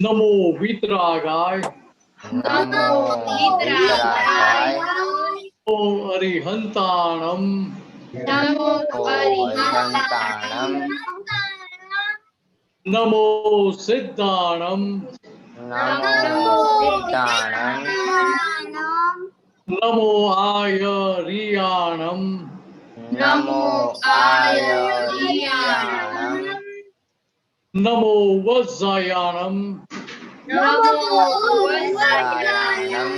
नमो वीतरागाय नमो वीतरागाय ओम अरिहंताणम नमो अरिहंताणम नमो सिद्धाणम नमो सिद्धाणम नमो आयरियाणम नमो आयरियाणम नमो वज्रायाणम नमो वज्रायाणम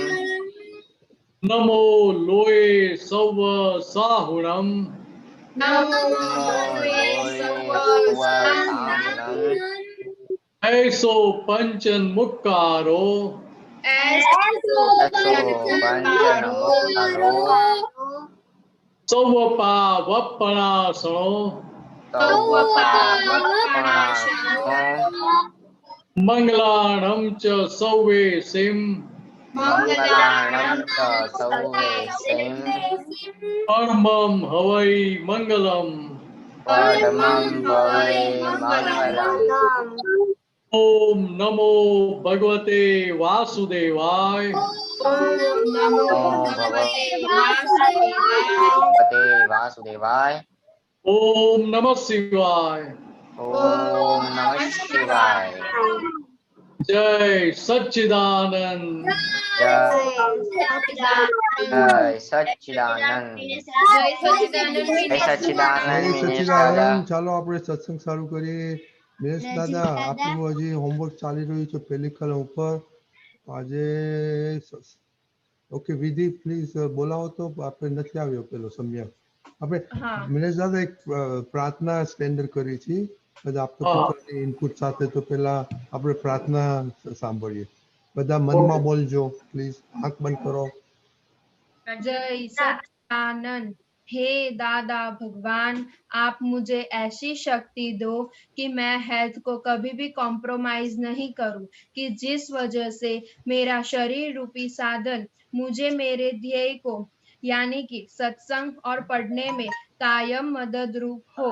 नमो लोये सव साहुणम नमो लोये सवसाहुणम ऐसो पंचन मुक्कारो ऐसो पंचनमुक्तारो सौवपा वपणासणो सौवपावपणाशनो मंगलाणं च सौवे सिम मंगलाणं च सौवेसिं परमं हवै मंगलम् परमं भवे मंगलम्। ओम नमो भगवते वासुदेवाय ओम नमो भगवते वासुदेवाय ओम नमः शिवाय ओम नमः शिवाय। जय सच्चिदानंद जय सच्चिदानंद। जय सच्चिदानंद मिनेश दादा। ચાલો આપણે સત્સંગ ચાલુ કરીએ. દિનેશ દાદા, આપણું હજી હોમવર્ક ચાલી રહ્યું છે પહેલી કલમ ઉપર. આજે ઓકે વિધિ પ્લીઝ બોલાવો તો આપણે નથી આવ્યો પેલો સમય. આપણે દિનેશ દાદા એક પ્રાર્થના સ્ટેન્ડર્ડ કરી છે બધા આપતો પોતાની ઇનપુટ સાથે. તો પેલા આપણે પ્રાર્થના સાંભળીએ. બધા મનમાં બોલજો પ્લીઝ. આંખ બંધ કરો. जय सच्चिदानंद। हे दादा भगवान, आप मुझे ऐसी शक्ति दो कि मैं हेल्थ को कभी भी कॉम्प्रोमाइज नहीं करूं, कि जिस वजह से मेरा शरीर रूपी साधन मुझे मेरे ध्येय को यानी कि सत्संग और पढ़ने में कायम मदद रूप हो।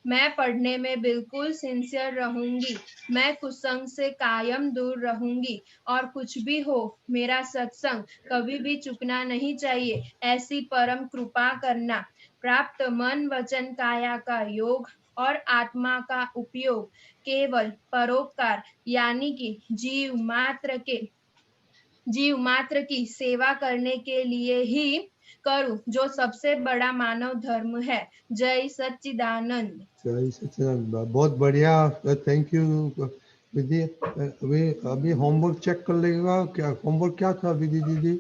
मैं पढ़ने में बिल्कुल सिंसियर रहूंगी। मैं कुसंग से कायम दूर रहूंगी और कुछ भी हो मेरा सत्संग कभी भी चुकना नहीं चाहिए, ऐसी परम कृपा करना। प्राप्त मन वचन काया का योग और आत्मा का उपयोग केवल परोपकार यानी कि जीव मात्र की सेवा करने के लिए ही करूं, जो सबसे बड़ा मानव धर्म है। जय सच्चिदानंद। जय सच्चिदानंद। बहुत बढ़िया, थैंक यू विधि। अभी होमवर्क चेक कर लेगा। क्या होमवर्क क्या था विधि दीदी?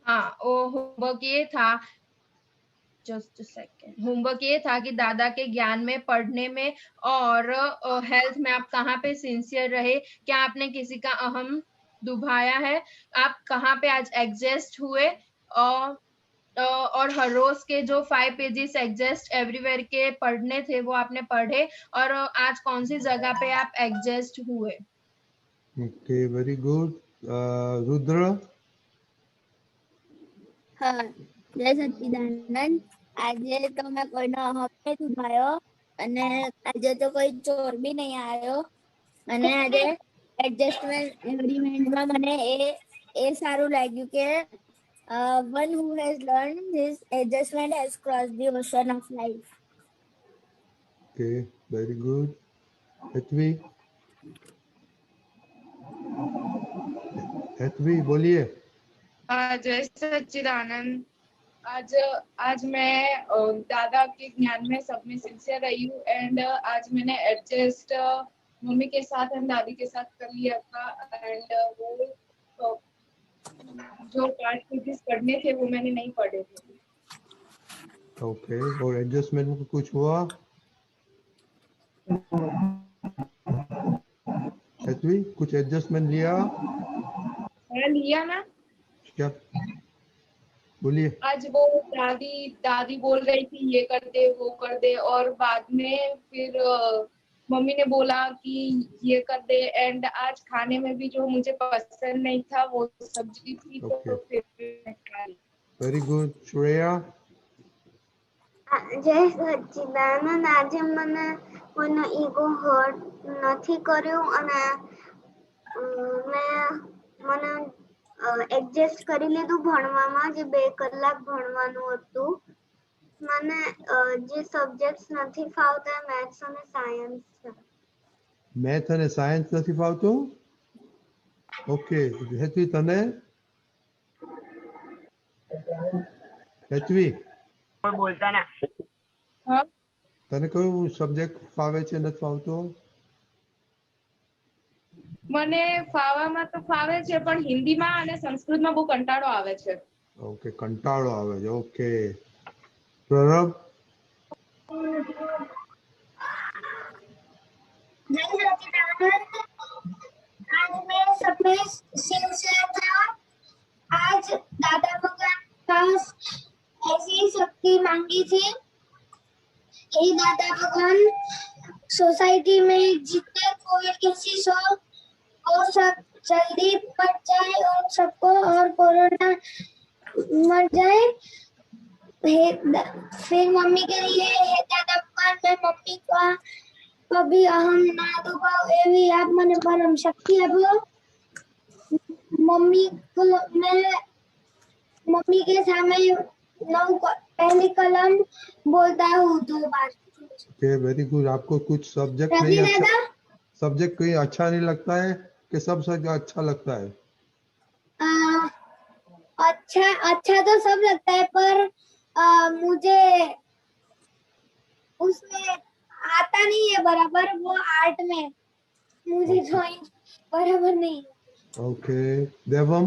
हाँ, वो होमवर्क ये था, जस्ट सेकेंड, होमवर्क ये था कि दादा के ज्ञान में, पढ़ने में और हेल्थ में आप कहाँ पे सिंसियर रहे। क्या आपने किसी का अहम दुभाया है? आप कहाँ पे आज एडजस्ट हुए? और हर रोज के जो 5 पेजेस एडजस्ट एवरीवेयर के पढ़ने थे वो आपने पढ़े, और आज कौन सी जगह पे आप एडजस्ट हुए? Okay, very good. रुद्र? हाँ, जय सच्चिदानंद। આજે તો મેં કોઈનો હક નહીં દુભાયો અને આજે તો કોઈ ચોર બી નહીં આવ્યો અને આજે એડજસ્ટમેન્ટ એગ્રીમેન્ટમાં મને એ સારું લાગ્યું કે one who has learned his adjustment has crossed the ocean of life. Okay, very good. Hetvi बोलिए। जय सच्चिदानंद। आज मैं दादा के ज्ञान में सब में सिंसियर रही हूँ एंड आज मैंने एडजस्ट मम्मी के साथ एंड दादी के साथ कर लिया था एंड वो जो पार्ट पेजेस पढ़ने थे वो मैंने नहीं पढ़े थे। ओके, और एडजस्टमेंट में कुछ हुआ? हेतवी कुछ एडजस्टमेंट लिया? लिया ना। क्या बोलिए? आज वो दादी बोल रही थी ये कर दे वो कर दे और बाद में फिर मम्मी ने बोला कि ये कर दे एंड आज खाने में भी जो मुझे पसंद नहीं था वो सब्जी थी तो फिर वेरी गुड। श्रेया? જય સચ્ચિદાનંદ આજે મને કોઈનો ઈગો હર્ટ નથી કર્યો અને મને એડજસ્ટ કરી લીધું ભણવામાં જે 2 કલાક ભણવાનું હતું મને જે સબ્જેક્ટ્સ નથી ફાવતા મેથ્સ અને સાયન્સ છે મેથ અને સાયન્સ નથી ફાવતું ઓકે હેતવી તને હેતવી બોલતા ના તને કયું સબ્જેક્ટ ફાવે છે નથી ફાવતો મને ફાવામાં તો ફાવે છે પણ હિન્દીમાં અને સંસ્કૃતમાં બહુ કંટાળો આવે છે ઓકે કંટાળો આવે છે ઓકે પ્રરબ जय सच्चिदानंद आज मैं सब में सिंसियर था आज दादा भगवान पास ऐसी शक्ति मांगी थी हे दादा भगवान सोसाइटी में जितने कोविड केसेस हो वो सब जल्दी मर जाए और सबको और कोरोना मर जाए फिर मम्मी के लिए हे दादा भगवान मैं मम्मी का कभी अहम ना दुभाव एवी आप मने परम शक्ति आपो मम्मी को मैं मम्मी के सामने पहली कलम बोलता हूँ 2 बार ओके वेरी गुड आपको कुछ सब्जेक्ट नहीं अच्छा सब्जेक्ट कोई अच्छा नहीं लगता है कि सब सब्जेक्ट अच्छा लगता है अच्छा तो सब लगता है पर मुझे उसमें आता नहीं है बराबर वो आर्ट में मुझे ड्राइंग बराबर नहीं ओके देवम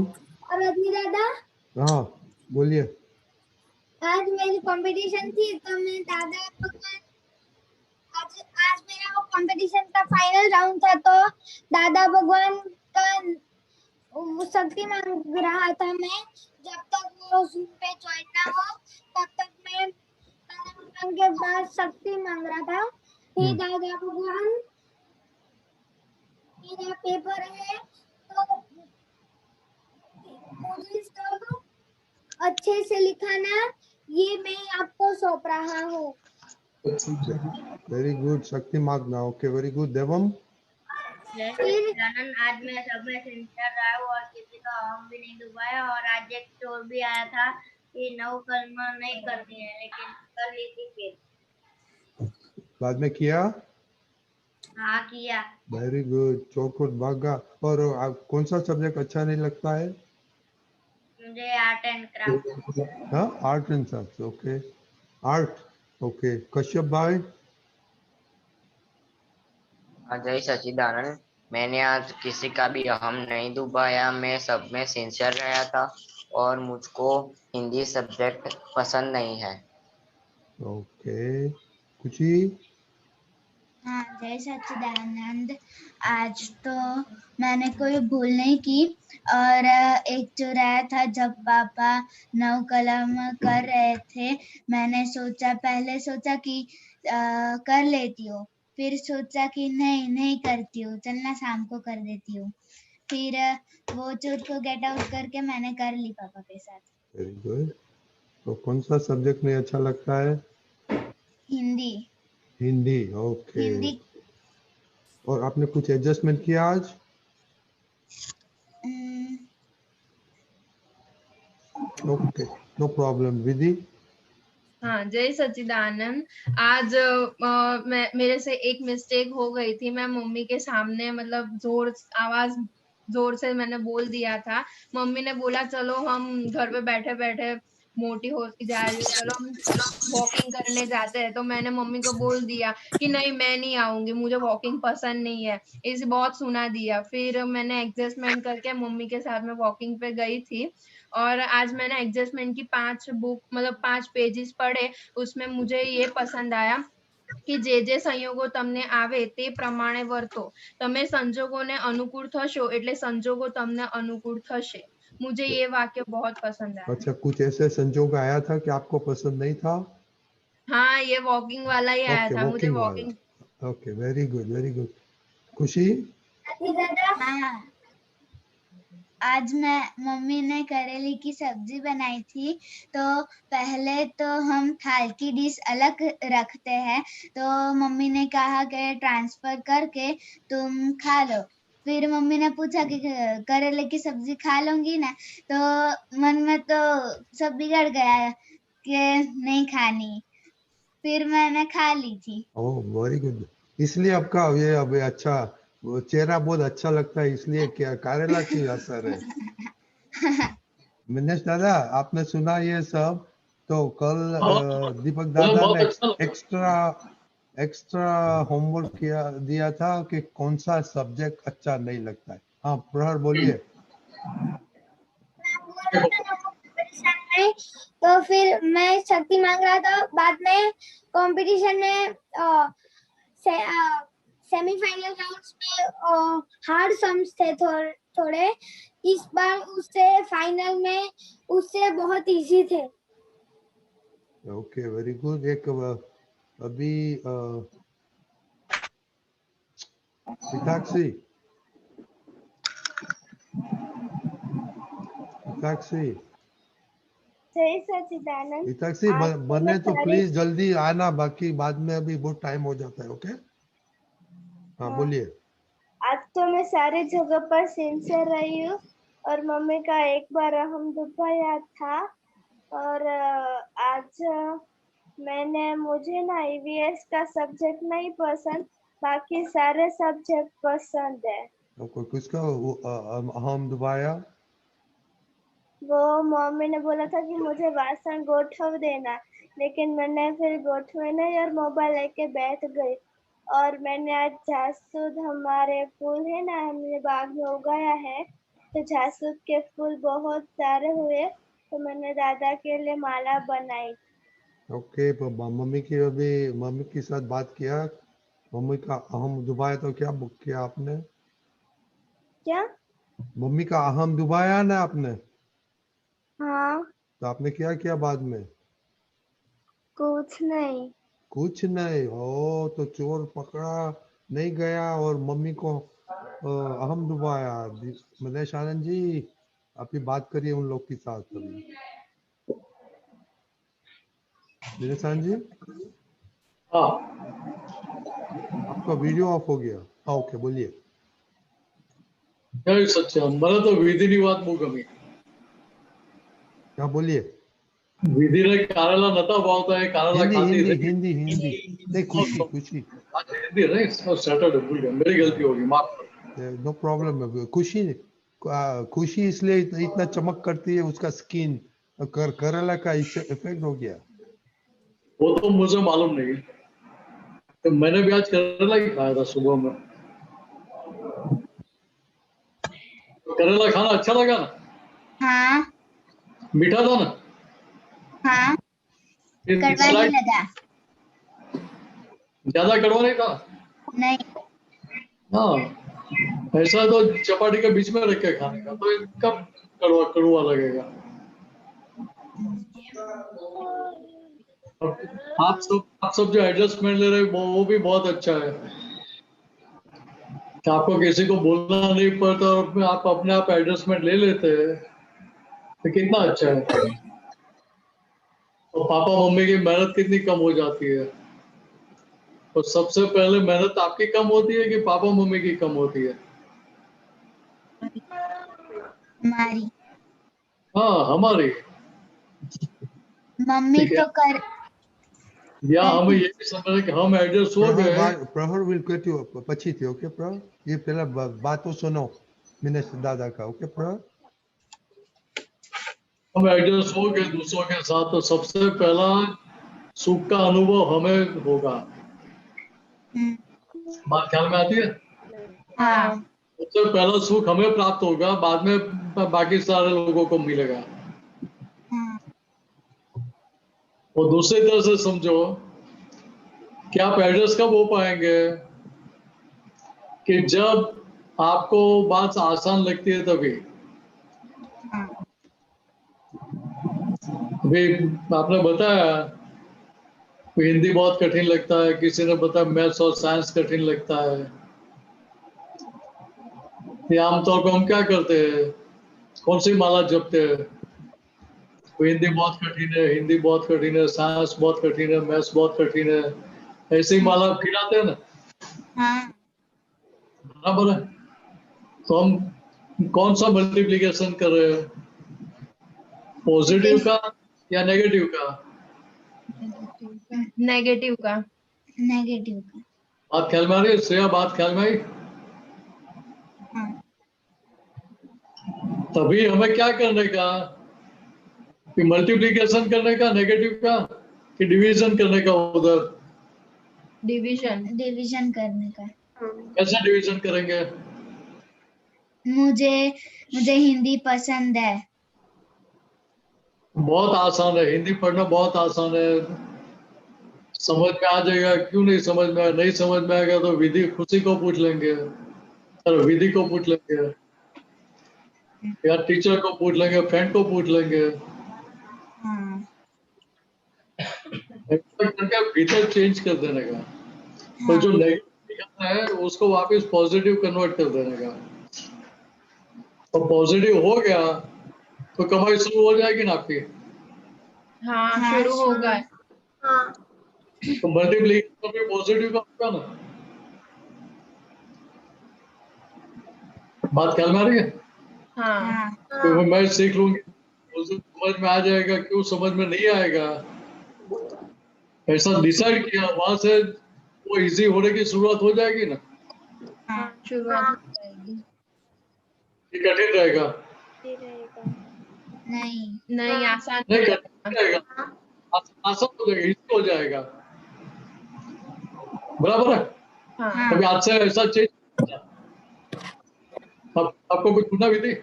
और रजनी दादा हाँ बोलिए आज मेरी कंपटीशन थी तो मैं दादा भगवान आज मेरा वो कंपटीशन का फाइनल राउंड था तो दादा भगवान का शक्ति मांग रहा था मैं जब तक वो जूम पे ज्वाइन ना हो तब तक मैं दादा भगवान के पास शक्ति मांग रहा था हे दादा भगवान मेरा पेपर है तो कोशिश करो अच्छे से लिखाना ये मैं आपको सौंप रहा हूँ वेरी गुड शक्ति मांगना ओके वेरी गुड देवम आनंद आज मैं सब में सिंसियर रहा हूँ और किसी का अहम भी नहीं डुबाया और आज एक चोर भी आया था कि 9 कलमा नहीं करती है लेकिन कर ली थी फिर बाद में किया हाँ किया वेरी गुड चौकुट भागा और कौन सा सब्जेक्ट अच्छा नहीं लगता है मुझे आर्ट एंड क्राफ्ट हाँ art and science okay art okay Kashyap भाई जय सच्चिदानंद मैंने आज किसी का भी अहम नहीं दुभाया मैं सब में सिंसियर रहा था और मुझको हिंदी सब्जेक्ट पसंद नहीं है ओके खुशी हाँ जय सच्चिदानंद आज तो मैंने कोई भूल नहीं की और एक चुराया था जब पापा 9 कलम कर रहे थे मैंने पहले सोचा कि कर लेती हूँ फिर सोचा कि नहीं करती हूँ चलना शाम को कर देती हूँ फिर वो चोर को गेट आउट करके मैंने कर ली पापा के साथ वेरी गुड तो कौन सा सब्जेक्ट नहीं अच्छा लगता है हिंदी हिंदी ओके हिंदी और आपने कुछ एडजस्टमेंट किया आज ओके नो प्रॉब्लम विधि हाँ जय सच्चिदानंद आज मेरे से एक मिस्टेक हो गई थी मैं मम्मी के सामने मतलब आवाज जोर से मैंने बोल दिया था मम्मी ने बोला चलो हम घर पे बैठे बैठे मोटी होती जा रही है चलो हम वॉकिंग करने जाते हैं तो मैंने मम्मी को बोल दिया कि नहीं मैं नहीं आऊंगी मुझे वॉकिंग पसंद नहीं है इसे बहुत सुना दिया फिर मैंने एडजस्टमेंट करके मम्मी के साथ में वॉकिंग पे गई थी और आज मैंने एडजस्टमेंट की 5 पेजेस पढ़े उसमें मुझे ये पसंद आया कि જે સંયોગો તમને આવે તે પ્રમાણે વર્તો તમે સંજોગોને અનુકૂળ થશો એટલે સંજોગો તમને અનુકૂળ થશે मुझे ये वाक्य बहुत पसंद आया अच्छा कुछ ऐसे संजोग आया था कि आपको पसंद नहीं था हाँ ये वॉकिंग वाला ही आया था मुझे वॉकिंग ओके वेरी गुड खुशी आज मम्मी ने करेले की सब्जी बनाई थी। तो पहले तो हम थाल की डिश अलग रखते हैं, तो मम्मी ने कहा कि ट्रांसफर करके तुम खा लो। फिर मम्मी ने पूछा कि करेले की सब्जी खा लूंगी ना, तो मन में तो सब बिगड़ गया कि नहीं खानी, फिर मैंने खा ली थी। Oh very good. इसलिए आपका ये अब अच्छा चेहरा बहुत अच्छा लगता है, इसलिए क्या करेला की असर है। मिनेश दादा आपने सुना ये सब, तो कल दीपक दादा बहुत ने अच्छा लगा। एक्स्ट्रा होमवर्क दिया था कि कौन सा सब्जेक्ट अच्छा नहीं लगता है। हाँ प्रहर बोलिए। में तो फिर मैं शक्ति मांग रहा था, बाद में कंपटीशन में सेमीफाइनल राउंड्स में हार्ड सम्स थे थोड़े। इस बार उससे फाइनल में उससे बहुत इजी थे। Okay very good. एक अभी पिताक्षी जय सच्चिदानंद। पिताक्षी बने तो प्लीज जल्दी आना, बाकी बाद में अभी बहुत टाइम हो जाता है। ओके हाँ बोलिए। आज तो मैं सारी जगह पर सिंसियर रही हूँ और मम्मी का एक बार हम दुबया था। और आज मुझे ना ईवीएस का सब्जेक्ट नहीं पसंद, बाकी सारे सब्जेक्ट पसंद है। किसका अहम दुबाया? वो मम्मी ने बोला था कि मुझे वासन गोठव देना, लेकिन मैंने फिर गोठवे नहीं और मोबाइल लेके बैठ गई। और मैंने आज जासूद, हमारे फूल है ना, हमने बाग में उगाया है, तो जासूद के फूल बहुत सारे हुए, तो मैंने दादा के लिए माला बनाई। ओके मम्मी के साथ बात किया, मम्मी का अहम दुबाया तो क्या बुक किया आपने? क्या? मम्मी का अहम दुबाया ना आपने? हाँ। तो आपने क्या किया बाद में? कुछ नहीं। ओ तो चोर पकड़ा नहीं गया और मम्मी को अहम दुबाया। मनीष आनंद जी आप ही बात करिए उन लोग के साथ अभी। मनीष आनंद जी हाँ आपका वीडियो ऑफ हो गया। हाँ ओके बोलिए। जय सच्चिदानंद। मला तो विधीनी વાત બહુ ગમી। क्या बोलिए? વિધિને કારેલા નતા ભાવતા, એ કારેલા ખાતી રહી। हिंदी नहीं खुशी आज हिंदी नहीं, सैटरडे भूल गया, मेरी गलती होगी, माफ करो। No problem. खुशी इसलिए इतना चमक करती है, उसका स्किन करेला का इफेक्ट हो गया। वो तो मुझे मालूम नहीं, तो मैंने भी आज करेला ही खाया था सुबह में। करेला खाना अच्छा लगा ना? हाँ। मीठा था ना? हाँ। फिर कड़वा नहीं लगा। ज्यादा कड़वा नहीं था? नहीं। हाँ ऐसा तो चपाटी के बीच में रख के खाने का, तो कब कड़वा लगेगा। आप सब जो एडजस्टमेंट ले रहे हैं वो भी बहुत अच्छा है। आपको किसी को बोलना नहीं पड़ता और आप अपने आप एडजस्टमेंट ले लेते हैं, तो कितना अच्छा है। और पापा मम्मी की मेहनत कितनी कम हो जाती है। तो सबसे पहले मेहनत आपकी कम होती है कि पापा मम्मी की कम होती है? हमारी। हाँ हमारी। मम्मी तो कर या हमें ये भी समझ कि हम एडजस्ट हो गए। प्रहर विल गेट यू પછી થી। ओके प्रहर ये पहला बातों सुनो मिनेश दादा का। ओके प्रहर हम एडजस्ट हो गए दूसरों के साथ, तो सबसे पहला सुख का अनुभव हमें होगा। बात ख्याल में आती है? हाँ। सबसे पहला सुख हमें प्राप्त होगा, बाद में बाकी सारे लोगों को मिलेगा। और दूसरी तरह से समझो कि आप एडजस्ट कब हो पाएंगे कि जब आपको बात आसान लगती है तभी। अभी आपने बताया हिंदी बहुत कठिन लगता है, किसी ने बताया मैथ्स और साइंस कठिन लगता है। ये आमतौर पर हम क्या करते हैं कौन सी माला जपते हैं? तो हिंदी बहुत कठिन है, हिंदी बहुत कठिन है, साइंस बहुत कठिन है, मैथ्स बहुत कठिन है, ऐसे ही माला खिलाते हैं ना। हाँ बराबर है। तो हम कौन सा मल्टीप्लिकेशन कर रहे हैं, पॉजिटिव का या नेगेटिव का? नेगेटिव का। नेगेटिव का। बात ख्याल में आ रही है श्रेया? बात ख्याल में आई? हाँ तभी हमें क्या करने का, कि मल्टीप्लिकेशन करने का नेगेटिव का, कि डिवीजन करने का? उधर डिवीजन। डिवीजन करने का। कैसे डिवीजन करेंगे? मुझे मुझे हिंदी पसंद है। बहुत आसान है, हिंदी पढ़ना बहुत आसान है, समझ में आ जाएगा। क्यों नहीं समझ में आएगा? नहीं समझ में आएगा तो विधि खुशी को पूछ लेंगे, और विधि को पूछ लेंगे, या टीचर को पूछ लेंगे, फ्रेंड को पूछ लेंगे। हाँ करके भीतर चेंज कर देने का। तो जो नेगेटिव है उसको वापस पॉजिटिव कन्वर्ट कर देने का। तो पॉजिटिव हो गया तो कमाई शुरू हो जाएगी ना आपकी। हाँ शुरू होगा। तो मल्टीप्लिकेशन भी पॉजिटिव का होगा ना। बात ख्याल में आ रही है? हाँ तो मैं सीख लूंगी, उसे समझ में आ जाएगा। क्यों समझ में नहीं आएगा? ऐसा डिसाइड किया, वहां से वो इजी होने की शुरुआत हो जाएगी ना। शुरुआत हो जाएगी। ये कठिन रहेगा? नहीं आसान नहीं, कठिन रहेगा, आसान हो जाएगा, इजी हो जाएगा। बराबर है। हाँ अभी आज से ऐसा चेंज। आपको कुछ पूछना भी थी?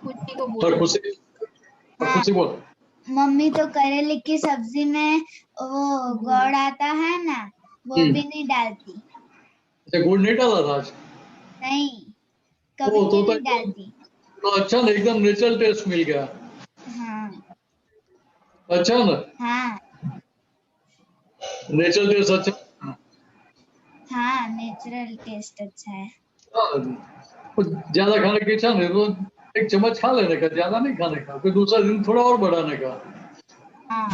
खुशी को सर बोलो। खुशी बोल। मम्मी तो करेले की सब्जी में वो गुड़ आता है ना, वो भी नहीं डालती। अच्छा, गुड़ नहीं डाला था आज? नहीं, कभी भी नहीं डालती। तो अच्छा ना, एकदम नेचुरल टेस्ट मिल गया। हाँ अच्छा ना, हाँ नेचुरल टेस्ट अच्छा। हाँ नेचुरल टेस्ट अच्छा है। ज्यादा खाने की इच्छा नहीं तो एक चम्मच खा लेने का, ज्यादा नहीं खाने का, फिर दूसरा दिन थोड़ा और बढ़ाने का। हाँ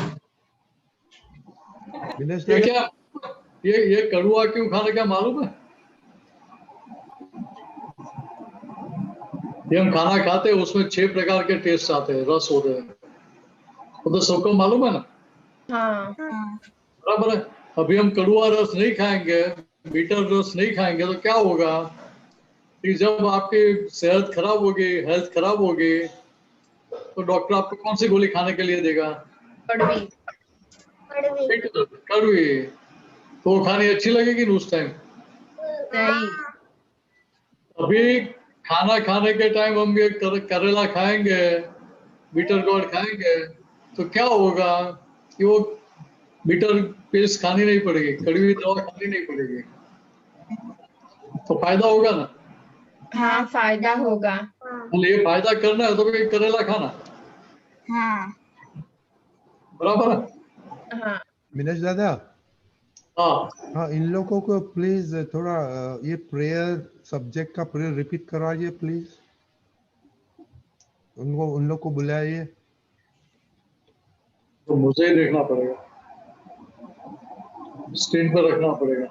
ये क्या, ये कड़ुआ क्यों खाने का मालूम है? ये हम खाना खाते हैं उसमें 6 प्रकार के टेस्ट आते हैं, रस होते हैं, वो तो सबको मालूम है ना। हाँ बराबर है। अभी हम कड़ुआ रस नहीं खाएंगे, मीठा रस नहीं खाएंगे तो क्या होगा कि जब आपकी सेहत खराब होगी, हेल्थ खराब होगी, तो डॉक्टर आपको कौन सी गोली खाने के लिए देगा? कड़वी। कड़वी। तो वो खानी अच्छी लगेगी ना उस टाइम? नहीं। अभी खाना खाने के टाइम हम ये करेला खाएंगे, बीटर गोर्ड खाएंगे, तो क्या होगा कि वो बीटर पेस्ट खानी नहीं पड़ेगी, कड़वी दवा खानी नहीं पड़ेगी, तो फायदा होगा ना। हाँ फायदा होगा। ये फायदा करना है तो भाई करेला खाना। हाँ बराबर है। हाँ मिनेश दादा, हाँ इन लोगों को प्लीज थोड़ा ये प्रेयर सब्जेक्ट का प्रेयर रिपीट करवाइए प्लीज। उन लोग को बुलाइए। तो मुझे ही देखना पड़ेगा, स्क्रीन पर रखना पड़ेगा।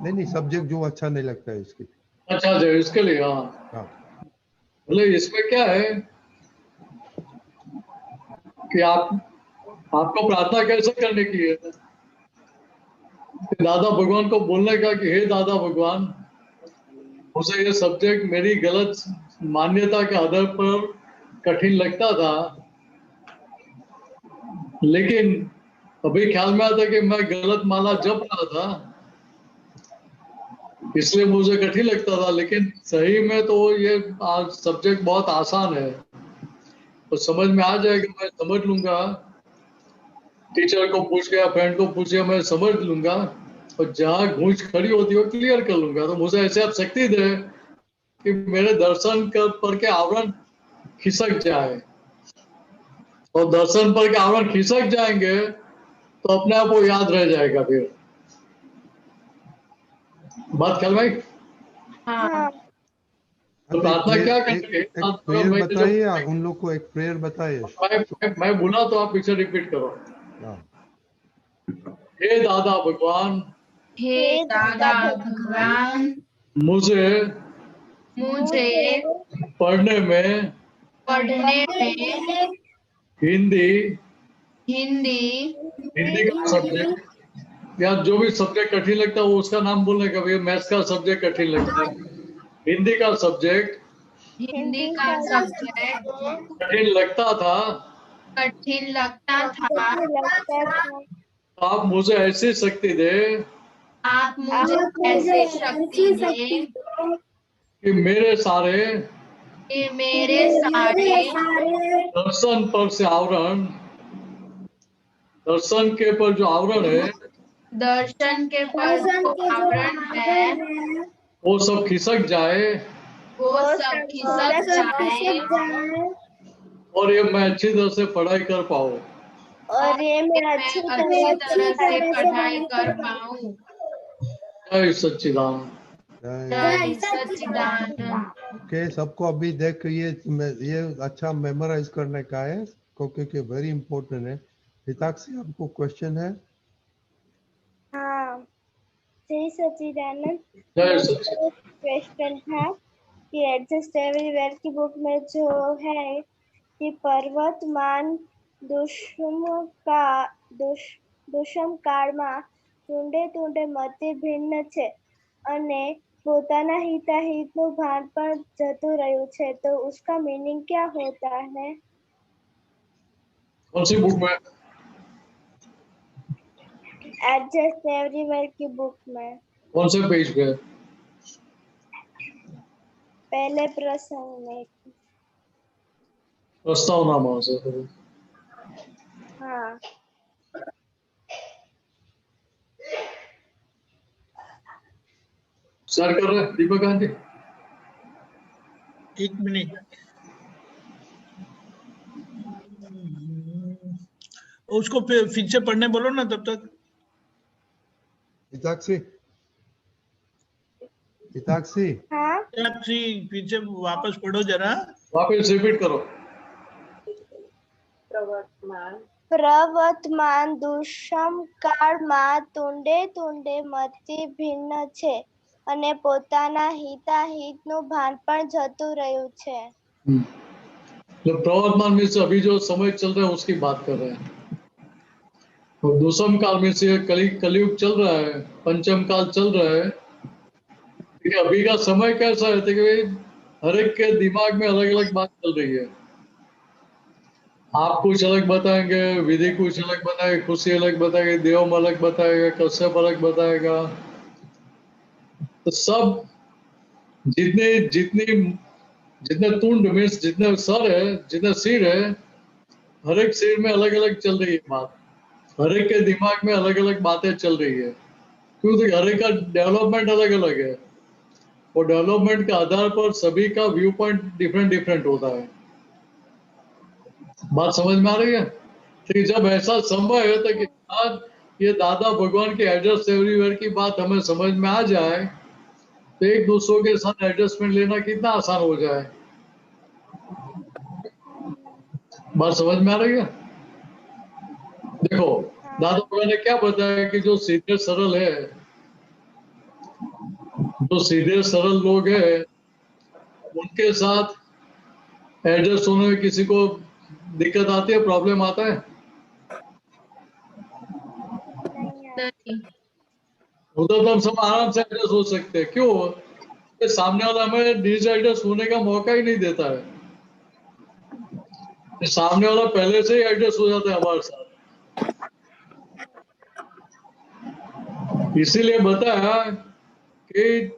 नहीं सब्जेक्ट जो अच्छा नहीं लगता है इसके। अच्छा अच्छा, इसके लिए हाँ। मतलब इसमें क्या है कि आपको प्रार्थना कैसे करने की है? दादा भगवान को बोलने का कि हे दादा भगवान, मुझे ये सब्जेक्ट मेरी गलत मान्यता के आधार पर कठिन लगता था, लेकिन अभी ख्याल में आता कि मैं गलत माला जप रहा था, इसलिए मुझे कठिन लगता था, लेकिन सही में तो ये सब्जेक्ट बहुत आसान है, तो समझ में आ जाएगा, मैं समझ लूंगा। टीचर को पूछ के, फ्रेंड को पूछ के मैं समझ लूंगा, और जहाँ गूंज खड़ी होती है वो क्लियर कर लूंगा। तो मुझे ऐसे आप शक्ति दे कि मेरे दर्शन पर के आवरण खिसक जाए, और दर्शन पर के आवरण खिसक जाएंगे तो अपने आप वो याद रह जाएगा। फिर बात ख्याल भाई? हाँ तो प्रार्थना क्या करेंगे? एक प्रेयर बताइए, उन लोग को एक प्रेयर बताइए। मैं बोला तो आप पीछे रिपीट करो। हे दादा भगवान, हे दादा भगवान, मुझे पढ़ने में हिंदी का सब्जेक्ट या जो भी सब्जेक्ट कठिन लगता है वो उसका नाम बोलने का, भैया मैथ्स का सब्जेक्ट कठिन लगता है, हिंदी का सब्जेक्ट कठिन लगता था। आप मुझे ऐसी शक्ति दे कि मेरे सारे दर्शन पर से आवरण, दर्शन के पर जो आवरण है, वो सब खिसक जाए और ये मैं अच्छी तरह से पढ़ाई कर पाऊँ। जय सच्चिदानंद। ओके, सबको अभी देख ये अच्छा मेमोराइज करने का है क्योंकि वेरी इंपॉर्टेंट है। हिताक्षी, आपको क्वेश्चन है? हाँ, जय सच्चिदानंद। क्वेश्चन है कि एडजस्ट एवरीवेयर की बुक में जो है कि पर्वतमान દુષ્મ કાળમાં તુંડે તુંડે મતે ભિન્ન છે અને પોતાના હિતાહિતનું ભાન પણ જતું રહ્યું છે, तो उसका मीनिंग क्या होता है? कौन सी बुक में? एडजस्ट एवरीवेयर की बुक में। कौन से पेज पे? पहले प्रसंग में। प्रस्तावना से। हाँ। सर कर रहे दीपक गांधी। एक मिनट, उसको फिर से पढ़ने बोलो ना तब तक। हिताक्षी, हाँ? फिर से वापस पढ़ो जरा, वापस रिपीट करो। પ્રવર્તમાન દુષ્મ કાળમાં તુંડે તુંડે મતિ ભિન્ન છે અને પોતાના હિતાહિતનું ભાન પણ જતું રહ્યું છે। जो प्रवर्तमान में से अभी जो समय चल रहा है उसकी बात कर रहे हैं। तो दूसम काल में से कलयुग चल रहा है, पंचम काल चल रहा है। अभी का समय कैसा है कि हर एक के दिमाग में अलग अलग बात चल रही है। आप कुछ अलग बताएंगे, विधि कुछ अलग बताएगा, खुशी अलग बताएगी, देवम अलग बताएगा, कश्यप अलग बताएगा। तो सब जितने तुंड में जितने सर है, जितने सिर है, हर एक सिर में अलग अलग चल रही है बात। हर एक के दिमाग में अलग अलग बातें चल रही है, क्योंकि हर एक का डेवलपमेंट अलग अलग है। और डेवलपमेंट के आधार पर सभी का व्यू पॉइंट डिफरेंट होता है। बात समझ में आ रही है? तो जब ऐसा समय है तो कि आज ये दादा भगवान की एडजस्ट एवरीवेयर की बात हमें समझ में आ जाए तो एक दूसरों के साथ एडजस्टमेंट लेना कितना आसान हो जाए। बात समझ में आ रही है? देखो, दादा भगवान ने क्या बताया कि जो सीधे सरल है, जो सीधे सरल लोग हैं, उनके साथ एडजस्ट होने में किसी को दिक्कत आती है, प्रॉब्लम आता है? उधर तो हम सब आराम से एडजस्ट हो सकते हैं। क्यों? कि सामने वाला हमें डिसएडजस्ट होने का मौका ही नहीं देता है। सामने वाला पहले से ही एडजस्ट हो जाता है हमारे साथ। इसीलिए बताया कि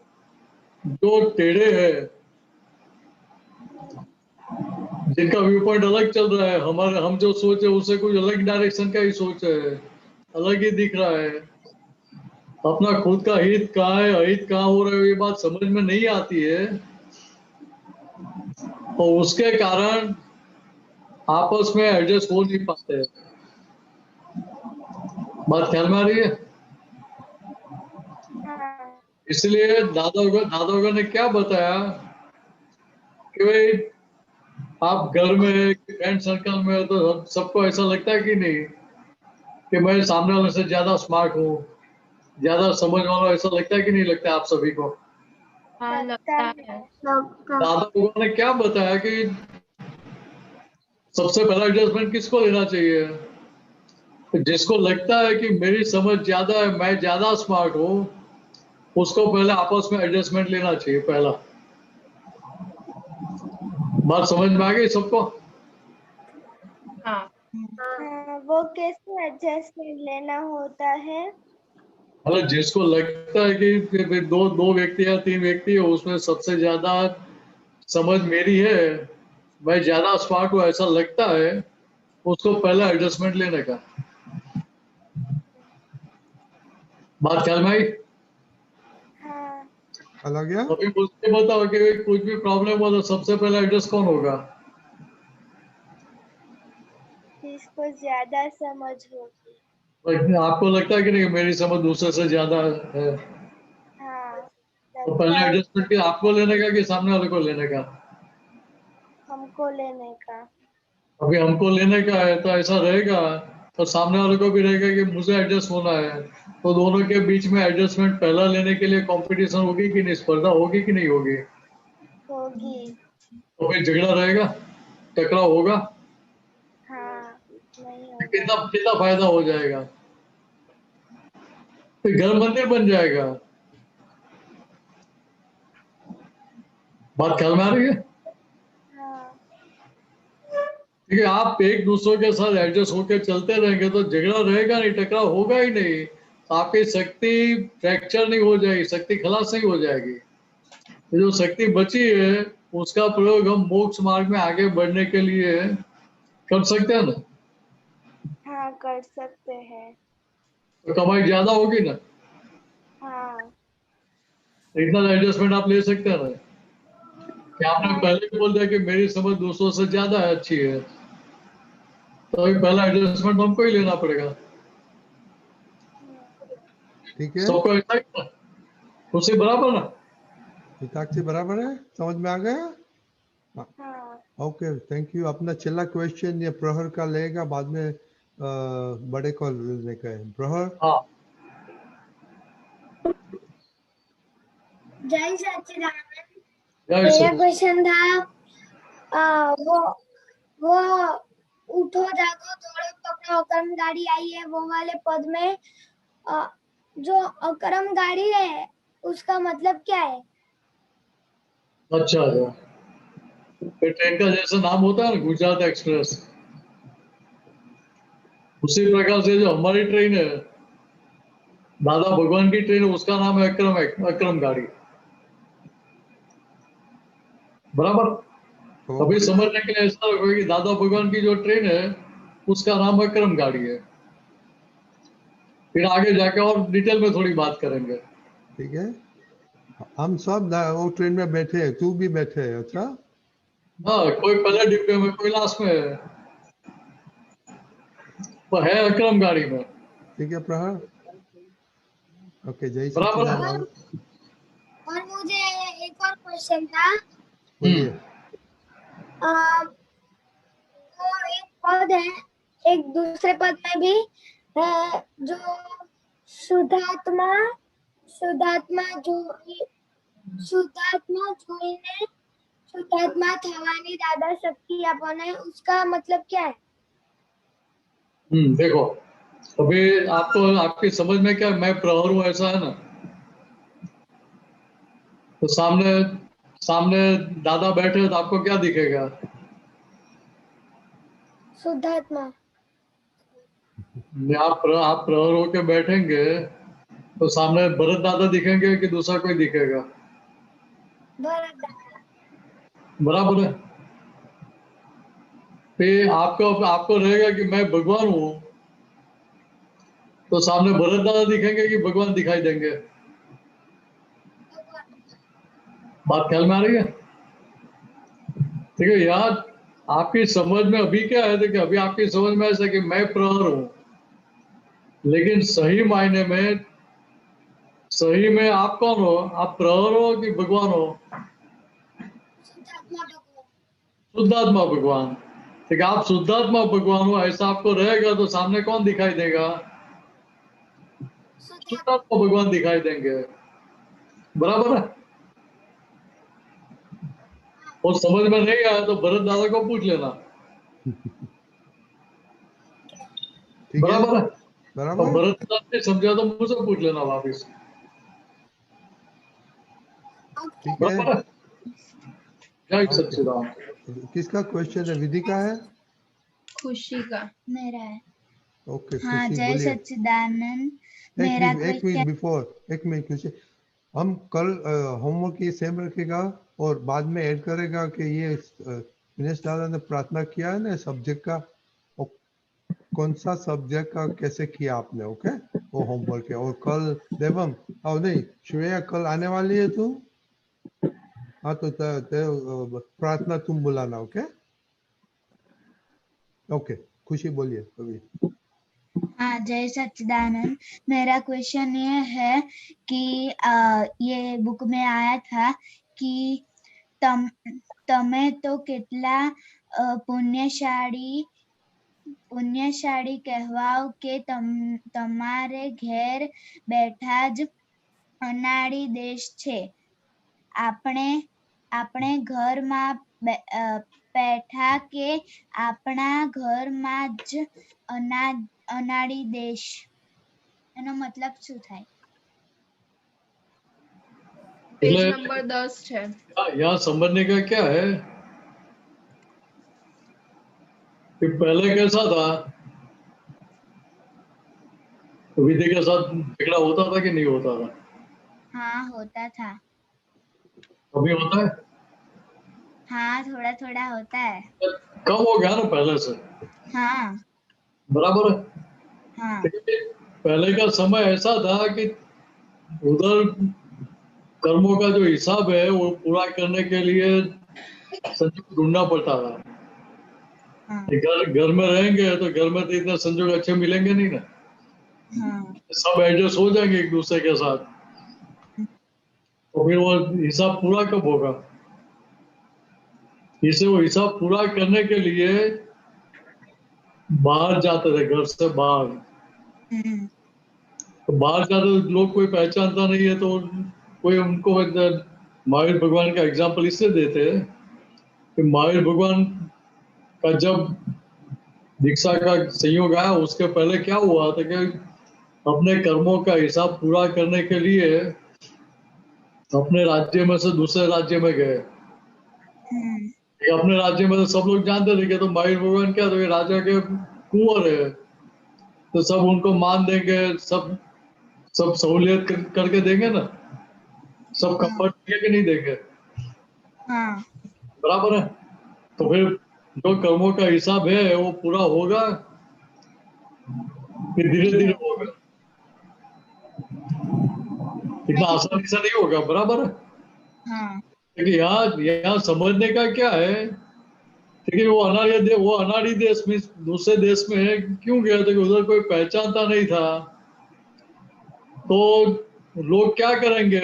जो टेढ़े हैं, जिनका व्यू पॉइंट अलग चल रहा है, हम जो सोचे उससे कुछ अलग डायरेक्शन का ही सोच है, अलग ही दिख रहा है। अपना खुद का हित कहाँ है, अहित कहाँ हो रहा है, ये बात समझ में नहीं आती है। और उसके कारण आपस में एडजस्ट हो नहीं पाते। बात ख्याल में आ रही है? इसलिए दादा ने क्या बताया कि भाई आप घर में फ्रेंड सर्कल में हो तो सबको ऐसा लगता है कि नहीं कि मैं सामने वाले से ज्यादा स्मार्ट हूँ, ज्यादा समझ वाला, ऐसा लगता है कि नहीं लगता है आप सभी को? हाँ लगता है। दादा लोगों ने क्या बताया कि सबसे पहला एडजस्टमेंट किसको लेना चाहिए? तो जिसको लगता है कि मेरी समझ ज्यादा है, मैं ज्यादा स्मार्ट हूँ, उसको पहले आपस में एडजस्टमेंट लेना चाहिए पहला। बात समझ में आ गई सबको? हाँ वो कैसे एडजस्टमेंट लेना होता है? मतलब जिसको लगता है कि दो व्यक्ति या तीन व्यक्ति है, उसमें सबसे ज्यादा समझ मेरी है, मैं ज्यादा स्मार्ट हूँ ऐसा लगता है, उसको पहला एडजस्टमेंट लेने का। बात ख्याल में आई? हाँ। अलग गया? अभी मुझे बताओ कि कुछ भी प्रॉब्लम हो तो सबसे पहला एडजस्ट कौन होगा? जिसको ज्यादा समझ होगी। आपको लगता है कि नहीं मेरी समझ दूसरे से ज्यादा है, हाँ, तो पहले एडजस्टमेंट आपको लेने का कि सामने वाले को लेने का? हमको लेने का। अभी हमको लेने का है तो ऐसा रहेगा, तो सामने वाले को भी रहेगा कि मुझे एडजस्ट होना है, तो दोनों के बीच में एडजस्टमेंट पहला लेने के लिए कंपटीशन होगी कि नहीं, स्पर्धा होगी कि नहीं होगी? होगी। तो फिर झगड़ा रहेगा, टकराव होगा। हाँ, नहीं होगा। कितना कितना फायदा हो जाएगा, फिर घर मंदिर बन जाएगा। बात ख्याल में आ रही है? हाँ। ठीक है, आप एक दूसरे के साथ एडजस्ट होकर चलते रहेंगे तो झगड़ा रहेगा नहीं, टकराव होगा ही नहीं, तो आपकी शक्ति फ्रैक्चर नहीं हो जाएगी, शक्ति खलास नहीं हो जाएगी। जो शक्ति बची है उसका प्रयोग हम मोक्ष मार्ग में आगे बढ़ने के लिए कर सकते हैं ना। हाँ, कर सकते हैं। तो कमाई ज्यादा होगी ना, हाँ। इतना एडजस्टमेंट आप ले सकते हैं ना। कि आपने पहले ही बोल दिया कि मेरी समझ दूसरों से ज्यादा है, अच्छी है, तो अभी पहला एडजस्टमेंट हमको ही लेना पड़ेगा। ठीक है, सबको ऐसा ही ना? उसी बराबर ना? हिताक्षी बराबर है, समझ में आ गया? हाँ। Okay, thank you. अपना छेल्ला क्वेश्चन ये प्रहर का लेगा, बाद में बड़े को लेने का है। प्रहर। हाँ जय सच्चिदानंद। जय मेरा सच्चिदानंद। क्वेश्चन था वो उठो जागो दौड़ो पकड़ो अकर्म गाड़ी आई है, वो वाले पद में जो अकर्म गाड़ी है उसका मतलब क्या है? अच्छा अच्छा, फिर ट्रेन का जैसे नाम होता है ना गुजरात एक्सप्रेस, उसी प्रकार से जो हमारी ट्रेन है, दादा भगवान की ट्रेन है, उसका नाम है अक्रम, अक्रम गाड़ी। बराबर? अभी समझने के लिए ऐसा होगा कि दादा भगवान की जो ट्रेन है उसका नाम अक्रम गाड़ी है। फिर आगे जाके और डिटेल में थोड़ी बात करेंगे। ठीक है, हम सब वो ट्रेन में बैठे हैं, तू भी बैठे है। अच्छा, हाँ, कोई पहले डिब्बे में, कोई लास्ट में है, वो है अक्रम गाड़ी में। ठीक है प्रहर। ओके, जय बराबर है? सच्चिदानंद। और मुझे एक और क्वेश्चन था। बोलिए। वो एक पद है, एक दूसरे पद में भी है, जो शुद्धात्मा शुद्धात्मा જોઈને શુદ્ધાત્મા થવાની દાદા શક્તિ આપોને, उसका मतलब क्या है? देखो, अभी आपको आपकी समझ में क्या, मैं प्रहर हूं ऐसा है ना, तो सामने सामने दादा बैठे हो तो आपको क्या दिखेगा? शुद्धात्मा। आप प्रहर होके बैठेंगे तो सामने भरत दादा दिखेंगे कि दूसरा कोई दिखेगा? भरत दादा। बराबर है? फिर आपको रहेगा कि मैं भगवान हूं, तो सामने भरत दादा दिखेंगे कि भगवान दिखाई देंगे? बात ख्याल में आ रही है? ठीक है यार, आपकी समझ में अभी क्या है, देखिए अभी आपकी समझ में ऐसा कि मैं प्रहर हूं, लेकिन सही मायने में, सही में आप कौन हो? आप प्रहर हो कि भगवान हो? शुद्धात्मा भगवान। ठीक है, आप शुद्धात्मा भगवान हो ऐसा आपको रहेगा तो सामने कौन दिखाई देगा? शुद्धात्मा भगवान दिखाई देंगे, बराबर है। और समझ में नहीं आया तो भरत दादा को पूछ लेना, बराबर है। बराबर और है। भरत दादा ने समझा तो मुझसे पूछ लेना वापिस, ठीक है। बराबर है। जय सच्चिदानंद। किसका क्वेश्चन है? विधि का है? खुशी का। मेरा है। ओके, हाँ, खुशी जय बोलिए। सच्चिदानंद। मेरा एक मिनट क्वेश्चन, बिफोर, एक मिनट खुशी, हम कल होमवर्क ये सेम रखेगा और बाद में ऐड करेगा कि ये दिनेश दादा ने प्रार्थना किया है ना सब्जेक्ट का, और कौन सा सब्जेक्ट का कैसे किया आपने, ओके? वो होमवर्क है। और कल देवम, और नहीं श्रेया कल आने वाली है तू? हाँ तो प्रार्थना तुम बुलाना, ओके? ओके, खुशी बोलिए अभी। हाँ, जय सच्चिदानंद। मेरा क्वेश्चन ये है कि ये बुक में आया था कि तमे तो કેટલા પુણ્યશાળી કહેવાઓ કે તમારે ઘેર બેઠા જ અનાળી દેશ છે। આપણે ઘરમાં બેઠા કે આપણા ઘરમાં જ અનાળી દેશ, એનો મતલબ શું થાય? पेज नंबर 10 है। यहाँ समझने का क्या है कि पहले कैसा था, विधि के साथ झगड़ा होता था कि नहीं होता था? हाँ, होता था। अभी होता है? हाँ, थोड़ा थोड़ा होता है। कम हो गया ना पहले से, हाँ बराबर है। हाँ पहले का समय ऐसा था कि उधर कर्मों का जो हिसाब है वो पूरा करने के लिए संयोग ढूंढना पड़ता था। हाँ घर में रहेंगे तो घर में तो इतने संयोग अच्छे मिलेंगे नहीं ना, हाँ सब एडजस्ट हो जाएंगे एक दूसरे के साथ, तो फिर वो हिसाब पूरा कब होगा? इसे वो हिसाब पूरा करने के लिए बाहर जाते थे, घर से बाहर। तो बाहर जाते लोग कोई पहचानता नहीं है तो कोई उनको महावीर भगवान का एग्जाम्पल इससे देते हैं कि महावीर भगवान का जब दीक्षा का संयोग आया उसके पहले क्या हुआ था कि अपने कर्मों का हिसाब पूरा करने के लिए अपने राज्य में से दूसरे राज्य में गए। अपने राज्य में तो सब लोग जानते थे कि तो महावीर भगवान क्या, तो ये राजा के कुंवर है तो सब उनको मान देंगे, सब सहूलियत करके देंगे ना, सब कंफर्ट देंगे कि नहीं देंगे? हाँ बराबर है। तो फिर जो कर्मों का हिसाब है वो पूरा होगा कि धीरे धीरे होगा? इतना आसानी से नहीं होगा, बराबर है। हाँ लेकिन यहाँ समझने का क्या है, ठीक है, वो अनाड़ी देश में दूसरे देश में है, क्यों गया था कि उधर कोई पहचानता नहीं था, तो लोग क्या करेंगे,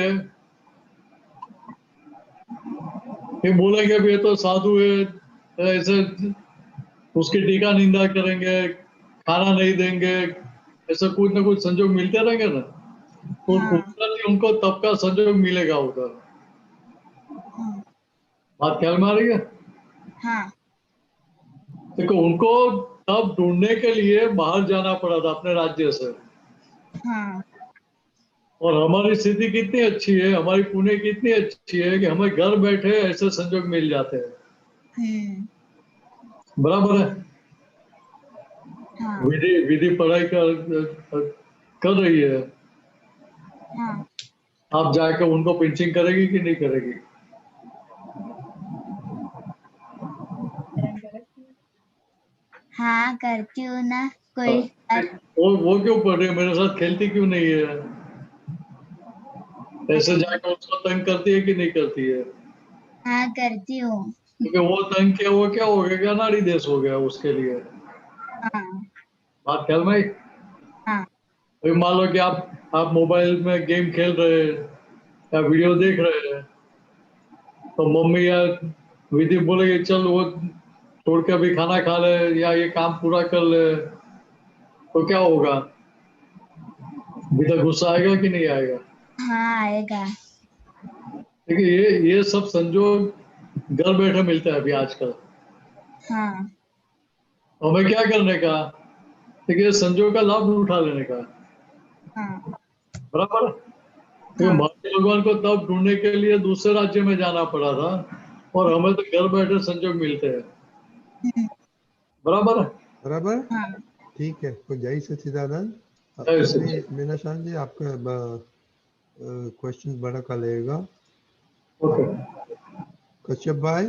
ये बोलेंगे भी ये तो साधु है, ऐसे उसकी टीका निंदा करेंगे, खाना नहीं देंगे, ऐसे कुछ ना कुछ संजोग मिलते रहेंगे ना, तो उनको तब का संजोग मिलेगा उधर। बात ख्याल में आ रही है? हाँ देखो उनको तब ढूंढने के लिए बाहर जाना पड़ा था अपने राज्य से। हाँ और हमारी स्थिति कितनी अच्छी है, हमारी पुण्य कितनी अच्छी है कि हमें घर बैठे ऐसे संजोग मिल जाते हैं। बराबर है। हाँ विधि पढ़ाई कर रही है, हाँ आप जाकर उनको पिंचिंग करेगी कि नहीं करेगी? हाँ करती हूँ ना। कोई वो क्यों पढ़ रही है, मेरे साथ खेलती क्यों नहीं है? ऐसे जाकर उसको तंग करती है कि नहीं करती है? हाँ करती हूँ। क्योंकि वो तंग किया वो क्या हो गया, नारी देश हो गया उसके लिए। हाँ बात ख्याल में आई? हाँ अभी मान लो कि आप मोबाइल में गेम खेल रहे हैं या वीडियो देख रहे हैं, तो मम्मी या विधि बोलेगी चल वो छोड़ के अभी खाना खा ले या ये काम पूरा कर ले, तो क्या होगा? विधि गुस्सा आएगा कि नहीं आएगा? हाँ आएगा। देखिए ये सब संजोग घर बैठे मिलता है अभी आजकल। हाँ हमें क्या करने का? देखिए संजोग का लाभ उठा लेने का। हाँ बराबर। तो महावीर भगवान को तब ढूंढने के लिए दूसरे राज्य में जाना पड़ा था और हमें तो घर बैठे संजोग मिलते हैं। बराबर बराबर। हाँ ठीक है, तो जय सच्चिदानंद। जय सच्चिदानंद। मीना शाह जी आपका क्वेश्चन बड़ा का लेगा। ओके कश्यप भाई।